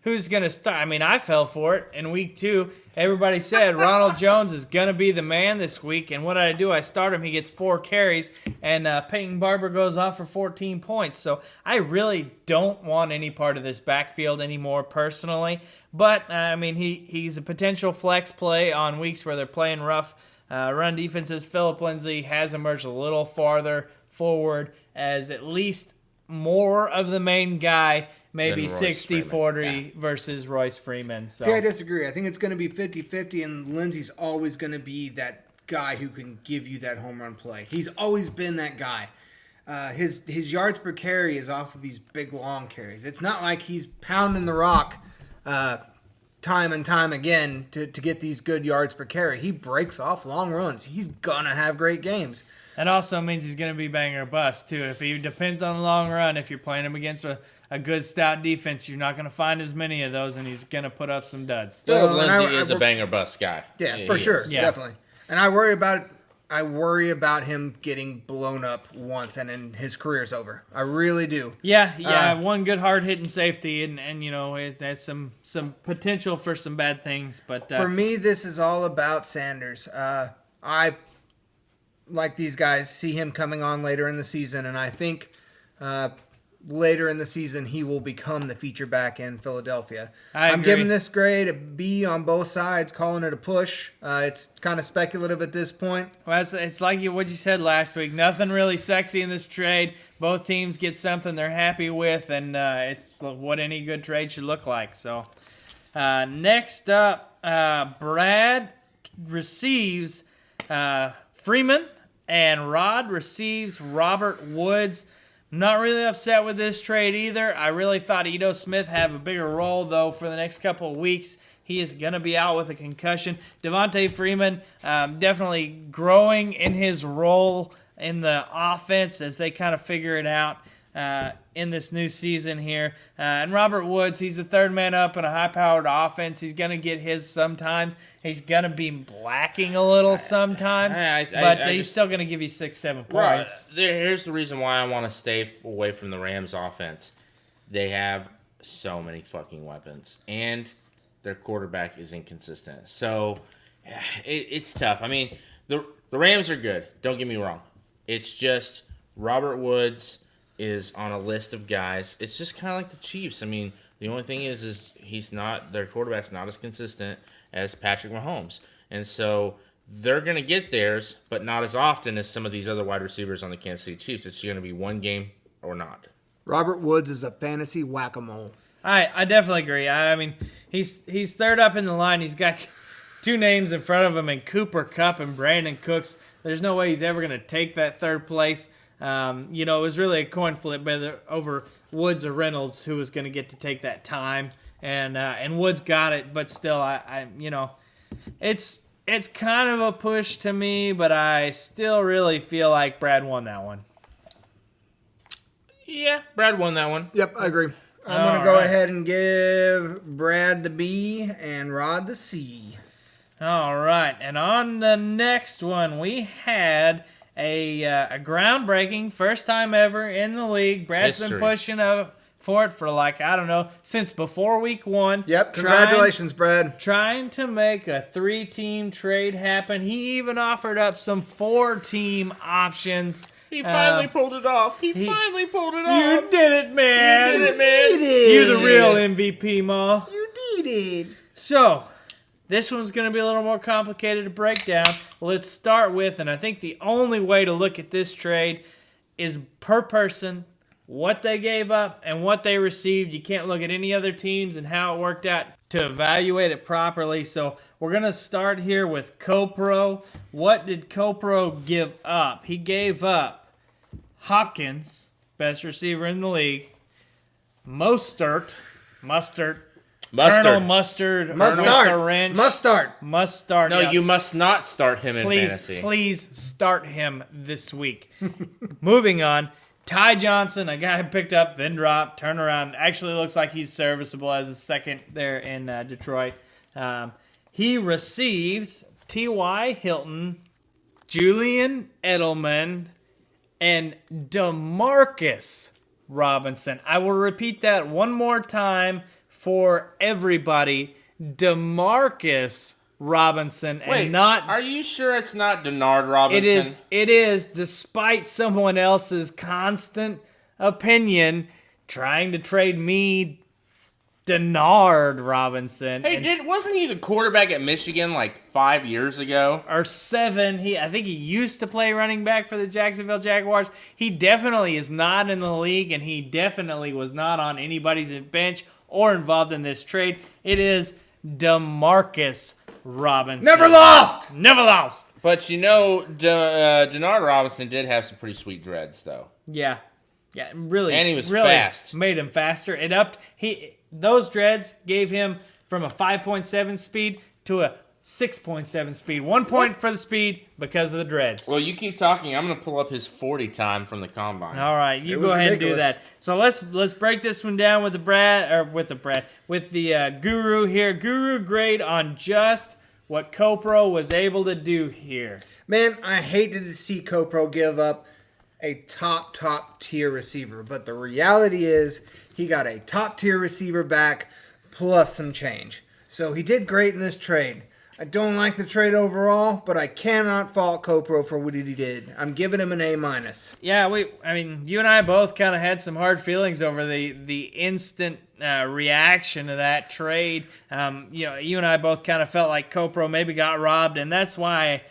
S2: who's going to start. I mean, I fell for it in week 2. Everybody said Ronald Jones is going to be the man this week, and what did I do? I start him. He gets 4 carries, and Peyton Barber goes off for 14 points. So I really don't want any part of this backfield anymore personally. But, I mean, he's a potential flex play on weeks where they're playing rough run defenses. Phillip Lindsay has emerged a little farther forward as at least more of the main guy, maybe 60-40 versus Royce Freeman. So.
S3: See, I disagree. I think it's going to be 50-50, and Lindsey's always going to be that guy who can give you that home run play. He's always been that guy. His yards per carry is off of these big, long carries. It's not like he's pounding the rock time and time again to get these good yards per carry. He breaks off long runs. He's going to have great games.
S2: That also means he's going to be bang or bust, too. If he depends on the long run, if you're playing him against a good, stout defense, you're not going to find as many of those, and he's going to put up some duds.
S1: Phillip Lindsay is a bang or bust guy.
S3: Yeah, for sure. Yeah. Definitely. And I worry about him getting blown up once and then his career's over. I really do.
S2: Yeah. One good hard-hitting safety, and you know, it has some potential for some bad things. But
S3: for me, this is all about Sanders. I, like these guys, see him coming on later in the season, and I think later in the season he will become the feature back in Philadelphia. I'm giving this grade a B on both sides, calling it a push. It's kind of speculative at this point.
S2: Well, it's like what you said last week. Nothing really sexy in this trade. Both teams get something they're happy with, and it's what any good trade should look like. So next up, Brad receives Freeman, and Rod receives Robert Woods. Not really upset with this trade either. I really thought Ito Smith have a bigger role, though, for the next couple of weeks. He is going to be out with a concussion. Devontae Freeman definitely growing in his role in the offense as they kind of figure it out in this new season here. And Robert Woods, he's the third man up in a high-powered offense. He's going to get his sometimes. He's going to be lacking a little sometimes, but he's still going to give you 6-7 points.
S1: Here's the reason why I want to stay away from the Rams offense. They have so many fucking weapons, and their quarterback is inconsistent. So it's tough. I mean, the Rams are good. Don't get me wrong. It's just Robert Woods is on a list of guys. It's just kind of like the Chiefs. I mean, the only thing is their quarterback's not as consistent as Patrick Mahomes. And so they're going to get theirs, but not as often as some of these other wide receivers on the Kansas City Chiefs. It's going to be one game or not.
S3: Robert Woods is a fantasy whack-a-mole.
S2: I definitely agree. I mean, he's third up in the line. He's got 2 names in front of him, and Cooper Kupp and Brandon Cooks. There's no way he's ever going to take that third place. It was really a coin flip over Woods or Reynolds who was going to get to take that time. And Woods got it, but still, it's kind of a push to me, but I still really feel like Brad won that one.
S1: Yeah, Brad won that one.
S3: Yep, I agree. I'm going to go ahead and give Brad the B and Rod the C.
S2: All right, and on the next one, we had a groundbreaking, first time ever in the league. Brad's been pushing for it for since before week 1.
S3: Yep, congratulations, Brad.
S2: Trying to make a 3-team trade happen. He even offered up some 4-team options.
S1: He finally pulled it off. He finally pulled it off.
S2: You did it, man.
S1: You did it, man.
S2: You're the real MVP, Ma.
S3: You did it.
S2: So, this one's going to be a little more complicated to break down. Let's start with, and I think the only way to look at this trade is per person, what they gave up and what they received. You can't look at any other teams and how it worked out to evaluate it properly. So we're going to start here with Copro. What did Copro give up? He gave up Hopkins, best receiver in the league, Mustard. Colonel Mustard.
S3: Must start.
S1: No, you must not start him in fantasy.
S2: Please start him this week. Moving on. Ty Johnson, a guy who picked up, then dropped, turned around. Actually looks like he's serviceable as a second there in Detroit. He receives T.Y. Hilton, Julian Edelman, and DeMarcus Robinson. I will repeat that one more time for everybody. DeMarcus Robinson.
S1: Wait,
S2: and not.
S1: Are you sure it's not Denard Robinson?
S2: It is, despite someone else's constant opinion, trying to trade me Denard Robinson.
S1: Hey, wasn't he the quarterback at Michigan like 5 years ago?
S2: Or 7. I think he used to play running back for the Jacksonville Jaguars. He definitely is not in the league, and he definitely was not on anybody's bench or involved in this trade. It is DeMarcus Robinson.
S3: Never lost!
S2: Never lost.
S1: But Denard Robinson did have some pretty sweet dreads, though.
S2: Yeah, really.
S1: And he was
S2: really
S1: fast.
S2: Made him faster. It upped. Those dreads gave him from a 5.7 speed to a 6.7 speed. 1 point for the speed because of the dreads.
S1: Well, you keep talking. I'm going to pull up his 40 time from the combine.
S2: All right, you
S3: It
S2: go
S3: was
S2: ahead and do
S3: ridiculous.
S2: that. So let's break this one down with the Guru here. Guru grade on just what Kopro was able to do here.
S3: Man, I hated to see Kopro give up a top tier receiver, but the reality is he got a top tier receiver back plus some change. So he did great in this trade. I don't like the trade overall, but I cannot fault Kopro for what he did. I'm giving him an A-.
S2: Yeah, you and I both kind of had some hard feelings over the instant reaction to that trade. You and I both kind of felt like Kopro maybe got robbed, and that's why,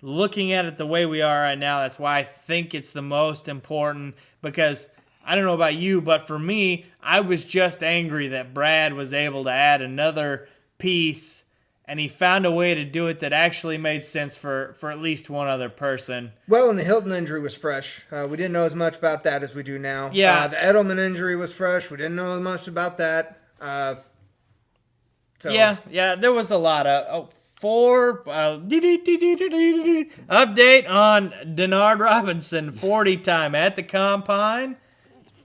S2: looking at it the way we are right now, that's why I think it's the most important, because I don't know about you, but for me, I was just angry that Brad was able to add another piece, and he found a way to do it that actually made sense for at least one other person.
S3: Well, and the Hilton injury was fresh. We didn't know as much about that as we do now.
S2: Yeah.
S3: The Edelman injury was fresh. We didn't know as much about that.
S2: Yeah, there was a lot of... update on Denard Robinson 40 time at the combine.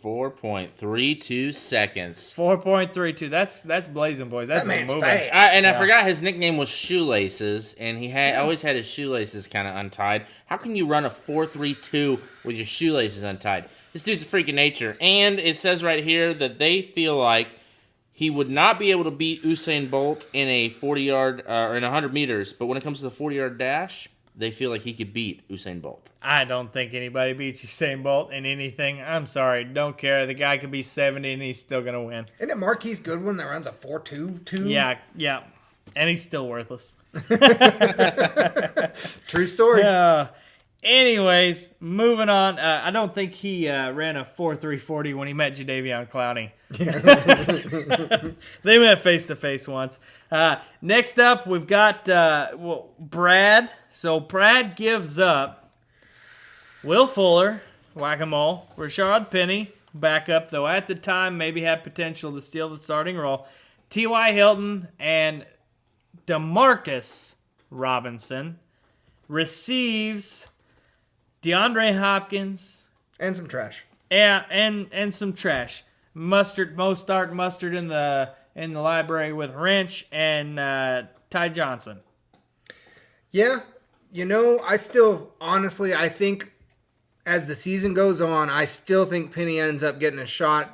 S1: 4.32 seconds.
S2: 4.32. That's blazing, boys. That's
S3: That man's
S2: moving.
S3: fast.
S1: I forgot his nickname was Shoelaces, and he always had his shoelaces kind of untied. How can you run a 4.32 with your shoelaces untied? This dude's a freak of nature. And it says right here that they feel like he would not be able to beat Usain Bolt in a 40-yard or in 100 meters, but when it comes to the 40-yard dash, they feel like he could beat Usain Bolt.
S2: I don't think anybody beats Usain Bolt in anything. I'm sorry. Don't care. The guy could be 70 and he's still going to win.
S3: Isn't it Marquise Goodwin that runs a 4.22?
S2: Yeah. And he's still worthless.
S3: True story.
S2: Anyways, moving on. I don't think he ran a 4.340 when he met Jadeveon Clowney. They met face-to-face once. Next up, we've got Brad. So Brad gives up Will Fuller, whack-a-mole, Rashad Penny, backup, though at the time maybe had potential to steal the starting role, T.Y. Hilton, and DeMarcus Robinson, receives DeAndre Hopkins.
S3: And some trash.
S2: Yeah, and some trash. Mustard in the library with Wrench and Ty Johnson.
S3: Yeah, I think as the season goes on, I still think Penny ends up getting a shot.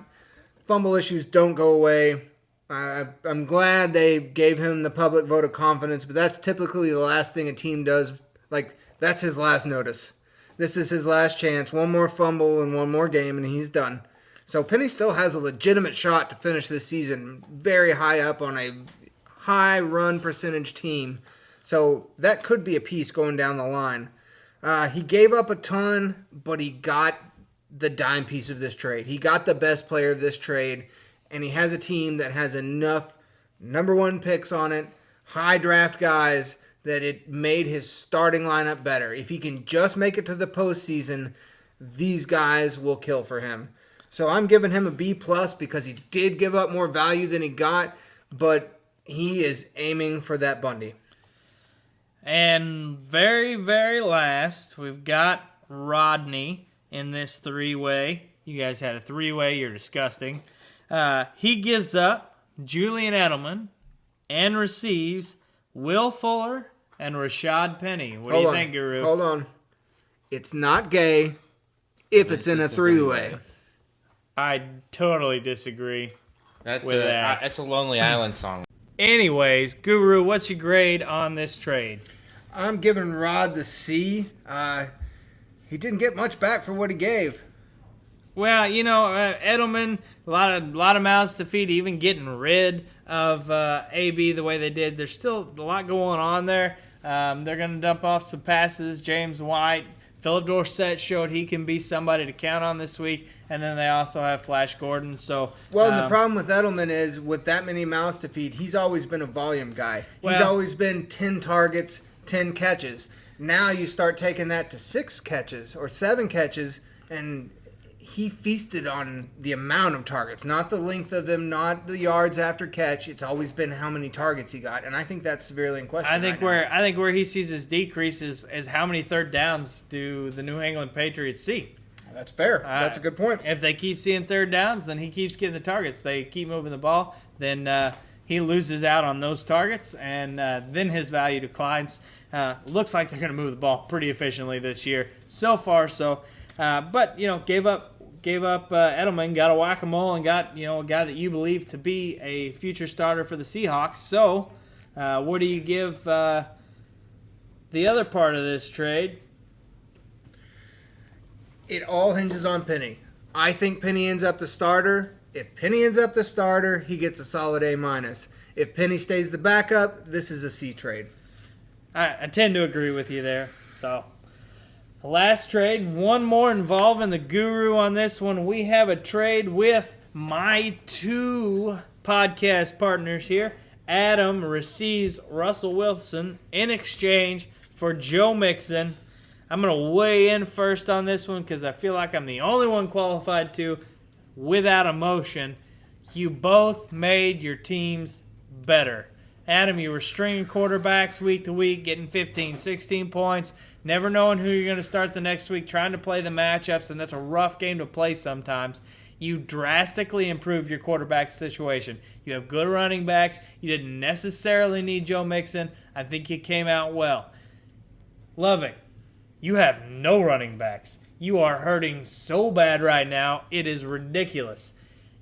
S3: Fumble issues don't go away. I'm glad they gave him the public vote of confidence, but that's typically the last thing a team does. Like, that's his last notice. This is his last chance. One more fumble and one more game, and he's done. So Penny still has a legitimate shot to finish this season very high up on a high run percentage team. So that could be a piece going down the line. He gave up a ton, but he got the dime piece of this trade. He got the best player of this trade, and he has a team that has enough number one picks on it, high draft guys, that it made his starting lineup better. If he can just make it to the postseason, these guys will kill for him. So I'm giving him a B+ because he did give up more value than he got, but he is aiming for that Bundy.
S2: And very, very last, we've got Rodney in this three-way. You guys had a three-way. You're disgusting. He gives up Julian Edelman and receives Will Fuller and Rashad Penny. What do you think, Guru?
S3: Hold on. It's not gay if it's in a three-way.
S2: I totally disagree.
S1: That's
S2: that.
S1: a Lonely Island song.
S2: Anyways, Guru, what's your grade on this trade?
S3: I'm giving Rod the C. He didn't get much back for what he gave.
S2: Well, Edelman, a lot of mouths to feed. Even getting rid of AB the way they did, there's still a lot going on there. They're going to dump off some passes. James White, Philip Dorsett showed he can be somebody to count on this week, and then they also have Flash Gordon. So,
S3: and the problem with Edelman is with that many mouths to feed, he's always been a volume guy. He's always been 10 targets, 10 catches. Now you start taking that to 6 catches or 7 catches, and he feasted on the amount of targets, not the length of them, not the yards after catch. It's always been how many targets he got, and I think that's severely in question.
S2: I think where he sees his decrease is how many third downs do the New England Patriots see.
S3: That's fair. That's a good point.
S2: If they keep seeing third downs, then he keeps getting the targets. They keep moving the ball, then he loses out on those targets, and then his value declines. Looks like they're going to move the ball pretty efficiently this year. So far, so. But, gave up Edelman, got a whack-a-mole, and got, a guy that you believe to be a future starter for the Seahawks. So, what do you give the other part of this trade?
S3: It all hinges on Penny. I think Penny ends up the starter. If Penny ends up the starter, he gets a solid A-. If Penny stays the backup, this is a C trade.
S2: I tend to agree with you there. So, last trade, one more involving the Guru on this one. We have a trade with my 2 podcast partners here. Adam receives Russell Wilson in exchange for Joe Mixon. I'm going to weigh in first on this one because I feel like I'm the only one qualified to, without emotion. You both made your teams better. Adam, you were stringing quarterbacks week to week, getting 15, 16 points, never knowing who you're going to start the next week, trying to play the matchups, and that's a rough game to play sometimes. You drastically improved your quarterback situation. You have good running backs. You didn't necessarily need Joe Mixon. I think you came out well. Loving, you have no running backs. You are hurting so bad right now, it is ridiculous.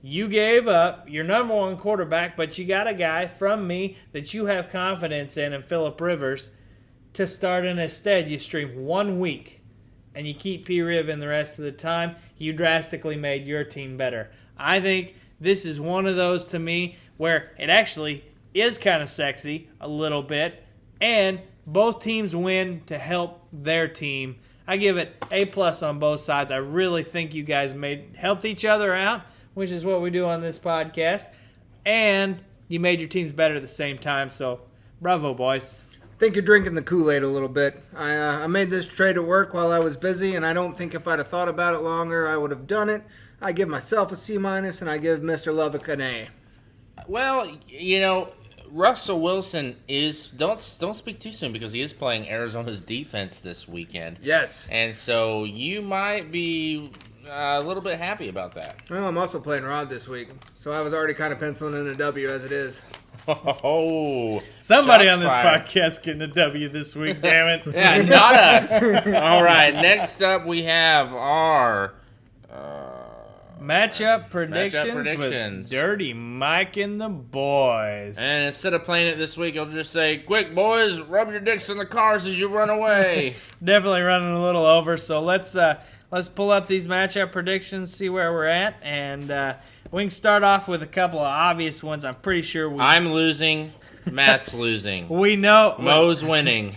S2: You gave up your number 1 quarterback, but you got a guy from me that you have confidence in Phillip Rivers, to start in instead. You stream 1 week, and you keep P-Riv in the rest of the time. You drastically made your team better. I think this is one of those, to me, where it actually is kind of sexy a little bit, and both teams win to help their team. I give it A+ on both sides. I really think you guys helped each other out, which is what we do on this podcast, and you made your teams better at the same time. So, bravo, boys.
S3: I think you're drinking the Kool-Aid a little bit. I made this trade at work while I was busy, and I don't think if I'd have thought about it longer, I would have done it. I give myself a C-, and I give Mr. Lovick an A.
S1: Well, Russell Wilson is don't speak too soon because he is playing Arizona's defense this weekend.
S3: Yes.
S1: And so you might be a little bit happy about that.
S3: Well, I'm also playing Rod this week, so I was already kind of penciling in a W as it is.
S1: Oh,
S2: somebody on this podcast getting a W this week, damn it.
S1: Yeah, not us. All right, next up we have our
S2: matchup predictions with Dirty Mike and the boys.
S1: And instead of playing it this week, I'll just say, quick, boys, rub your dicks in the cars as you run away.
S2: Definitely running a little over, so let's pull up these matchup predictions, see where we're at, and we can start off with a couple of obvious ones. I'm pretty sure
S1: I'm losing. Matt's losing.
S2: We know.
S1: Mo's winning.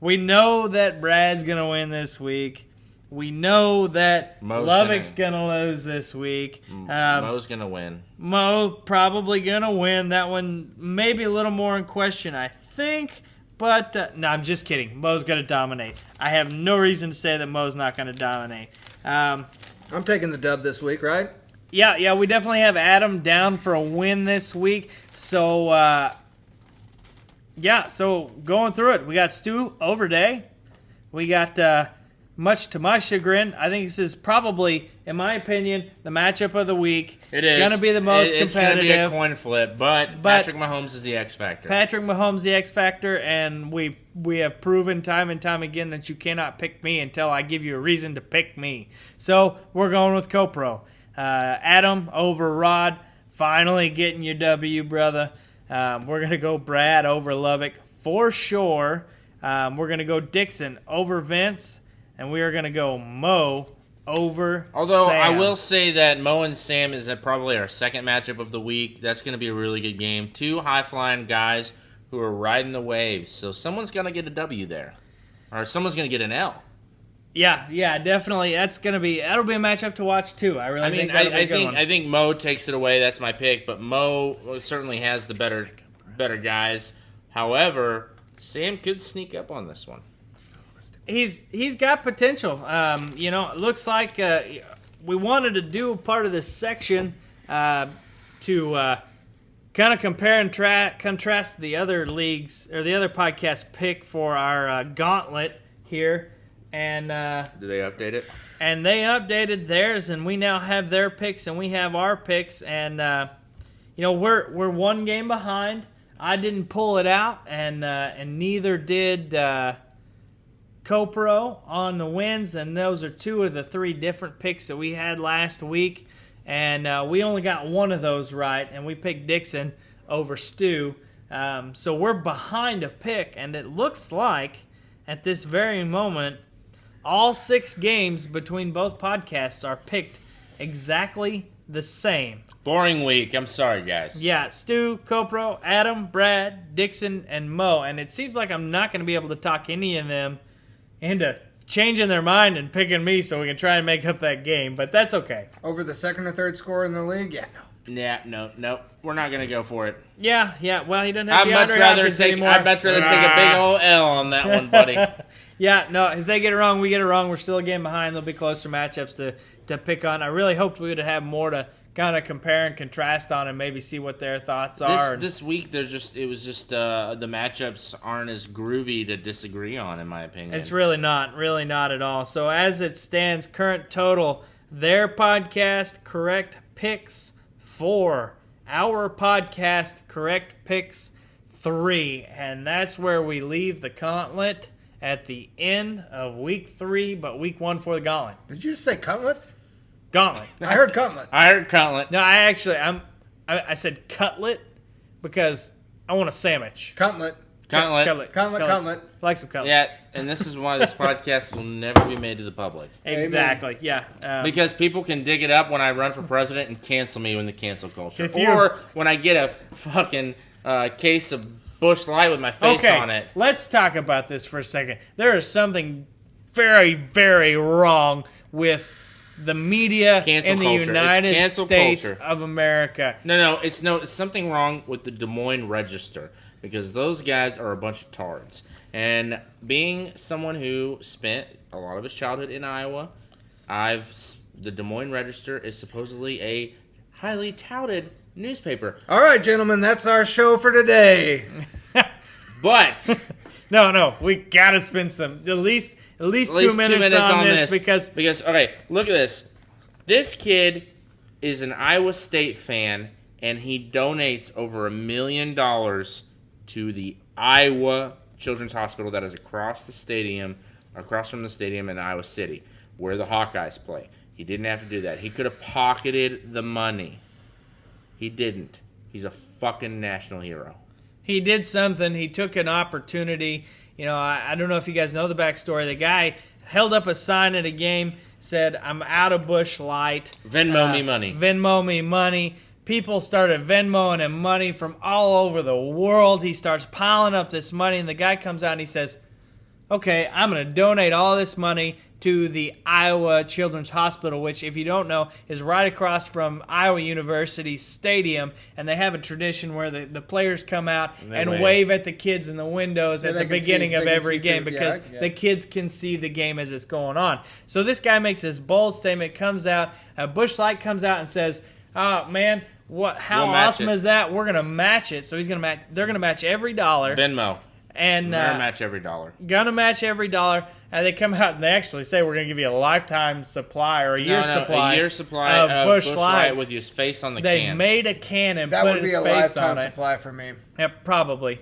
S2: We know that Brad's going to win this week. We know that Lovick's going to lose this week.
S1: Mo's going to win.
S2: Mo probably going to win. That one maybe a little more in question, I think. But, no, I'm just kidding. Mo's going to dominate. I have no reason to say that Mo's not going to dominate.
S3: I'm taking the dub this week, right?
S2: Yeah, we definitely have Adam down for a win this week. So, so going through it, we got Stu over Day. We got much to my chagrin, I think this is probably, in my opinion, the matchup of the week.
S1: It is.
S2: Going to be the most
S1: It's
S2: competitive.
S1: going to be a coin flip, but Patrick Mahomes is the X factor.
S2: Patrick Mahomes, the X factor, and we have proven time and time again that you cannot pick me until I give you a reason to pick me. So we're going with CoPro. Adam over Rod, finally getting your W, brother. We're going to go Brad over Lovick for sure. We're going to go Dixon over Vince, and we are going to go Mo over
S1: Although
S2: Sam.
S1: I will say that Mo and Sam is probably our second matchup of the week. That's going to be a really good game. Two high-flying guys who are riding the waves. So someone's going to get a W there. Or someone's going to get an L.
S2: Yeah, definitely. That'll be a matchup to watch too. I think that'll be a good one.
S1: I think Mo takes it away. That's my pick. But Mo certainly has the better guys. However, Sam could sneak up on this one.
S2: He's got potential. It looks like we wanted to do a part of this section to kind of compare and contrast the other leagues or the other podcast pick for our gauntlet here. And
S1: Did they update it?
S2: And they updated theirs, and we now have their picks, and we have our picks, and we're one game behind. I didn't pull it out, and neither did CoPro on the wins, and those are two of the three different picks that we had last week, and we only got one of those right, and we picked Dixon over Stu. So we're behind a pick, and it looks like at this very moment, all 6 games between both podcasts are picked exactly the same.
S1: Boring week. I'm sorry, guys.
S2: Yeah, Stu, CoPro, Adam, Brad, Dixon, and Mo. And it seems like I'm not going to be able to talk any of them into changing their mind and picking me so we can try and make up that game. But that's okay.
S3: Over the second or third score in the league? Yeah, no.
S1: Yeah, no. We're not going to go for it.
S2: Yeah. Well, he doesn't have
S1: I'd much rather take a big old L on that one, buddy.
S2: Yeah, no, if they get it wrong, we get it wrong. We're still a game behind. There'll be closer matchups to pick on. I really hoped we would have more to kind of compare and contrast on and maybe see what their thoughts are.
S1: This week, the matchups aren't as groovy to disagree on, in my opinion.
S2: It's really not at all. So as it stands, current total, their podcast correct picks 4, our podcast correct picks 3, and that's where we leave the gauntlet at the end of week 3, but week 1 for the gauntlet.
S3: Did you say cutlet?
S2: Gauntlet.
S3: I heard cutlet.
S2: No, I said cutlet because I want a sandwich.
S3: Cutlet.
S1: Cutlet.
S2: Like some cutlets.
S1: Yeah, and this is why this podcast will never be made to the public.
S2: Exactly. Amen. Yeah.
S1: Because people can dig it up when I run for president and cancel me in the cancel culture.
S2: Or
S1: Or when I get a fucking case of Busch Light with my face on it.
S2: Let's talk about this for a second. There is something very, very wrong with the media in the United States of America.
S1: No, it's something wrong with the Des Moines Register because those guys are a bunch of tards. And being someone who spent a lot of his childhood in Iowa, the Des Moines Register is supposedly a highly touted newspaper.
S3: All right, gentlemen, that's our show for today.
S1: But
S2: no, we gotta spend at least 2 minutes on this because
S1: okay, look at this. This kid is an Iowa State fan, and he donates over $1 million to the Iowa Children's Hospital that is across from the stadium in Iowa City, where the Hawkeyes play. He didn't have to do that. He could have pocketed the money. He didn't. He's a fucking national hero.
S2: He did something. He took an opportunity. I don't know if you guys know the backstory. The guy held up a sign at a game, said, "I'm out of Busch Light.
S1: Venmo me money."
S2: Venmo me money. People started Venmoing him money from all over the world. He starts piling up this money, and the guy comes out and he says, "Okay, I'm going to donate all this money to the Iowa Children's Hospital," which, if you don't know, is right across from Iowa University Stadium, and they have a tradition where the players come out and wave at the kids in the windows at the beginning of every game because the kids can see the game as it's going on. So this guy makes this bold statement, comes out, Busch Light comes out and says, "Oh, man, how awesome is that? We're going to match it." So they're going to match every dollar.
S1: Venmo.
S2: And
S1: Gonna match every dollar.
S2: Gonna match every dollar. And they come out and they actually say we're gonna give you a lifetime supply or a year supply.
S1: A year supply of Busch Light with your face on the
S2: they
S1: can.
S2: They made a can and
S3: that
S2: put
S3: would
S2: his
S3: be a
S2: face
S3: lifetime
S2: on it.
S3: supply for me.
S2: Yep, probably.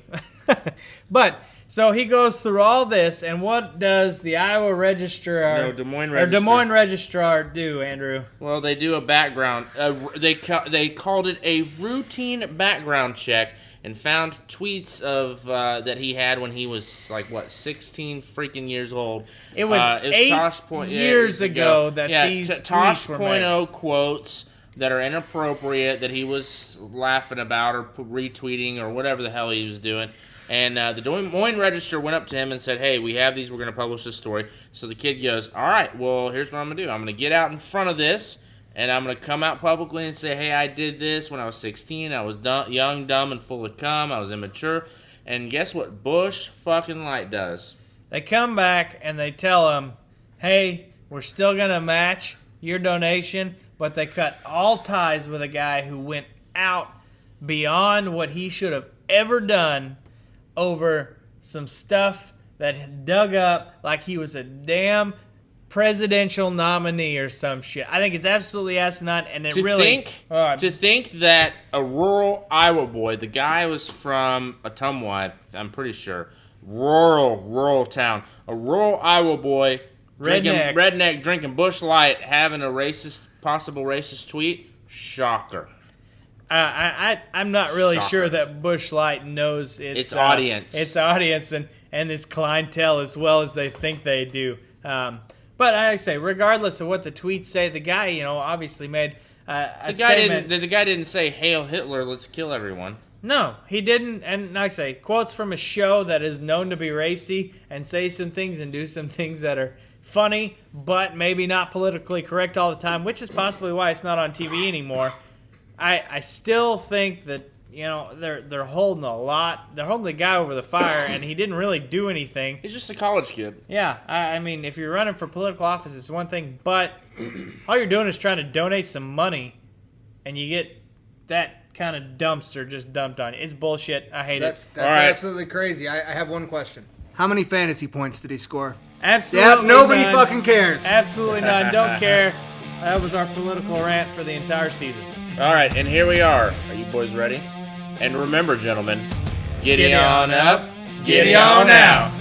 S2: But so he goes through all this, and what does the Iowa Registrar,
S1: Des Moines
S2: Registrar do, Andrew?
S1: Well, they do a background. They called it a routine background check and found tweets of that he had when he was 16 freaking years old.
S2: It was 8 years ago that these tweets were made.
S1: Tosh.0 quotes that are inappropriate that he was laughing about or retweeting or whatever the hell he was doing. And the Des Moines Register went up to him and said, hey, we have these. We're going to publish this story. So the kid goes, all right, well, here's what I'm going to do. I'm going to get out in front of this, and I'm going to come out publicly and say, hey, I did this when I was 16. I was young, dumb, and full of cum. I was immature. And guess what Busch fucking Light does?
S2: They come back and they tell him, hey, we're still going to match your donation, but they cut all ties with a guy who went out beyond what he should have ever done over some stuff that dug up like he was a damn presidential nominee or some shit. I think it's absolutely asinine, and
S1: to think that a rural Iowa boy, the guy was from Ottumwa, I'm pretty sure, rural town, a rural Iowa boy, redneck drinking Busch Light, having a possible racist tweet, shocker.
S2: I'm not really sure that Busch Light knows its
S1: audience.
S2: Its audience and its clientele as well as they think they do. But I say, regardless of what the tweets say, the guy, obviously made a statement.
S1: The guy didn't say, "Hail Hitler, let's kill everyone."
S2: No, he didn't. And like I say, quotes from a show that is known to be racy and say some things and do some things that are funny, but maybe not politically correct all the time, which is possibly why it's not on TV anymore. I still think that they're holding They're holding the guy over the fire, and he didn't really do anything.
S1: He's just a college kid.
S2: Yeah, I mean, if you're running for political office, it's one thing, but all you're doing is trying to donate some money, and you get that kind of dumpster just dumped on you. It's bullshit. I hate it.
S3: That's absolutely crazy. I have one question. How many fantasy points did he score?
S2: Absolutely
S3: nobody
S2: none.
S3: fucking cares.
S2: Absolutely none. Don't care. That was our political rant for the entire season.
S1: All right, and here we are. Are you boys ready? And remember, gentlemen, giddy on up, giddy on out.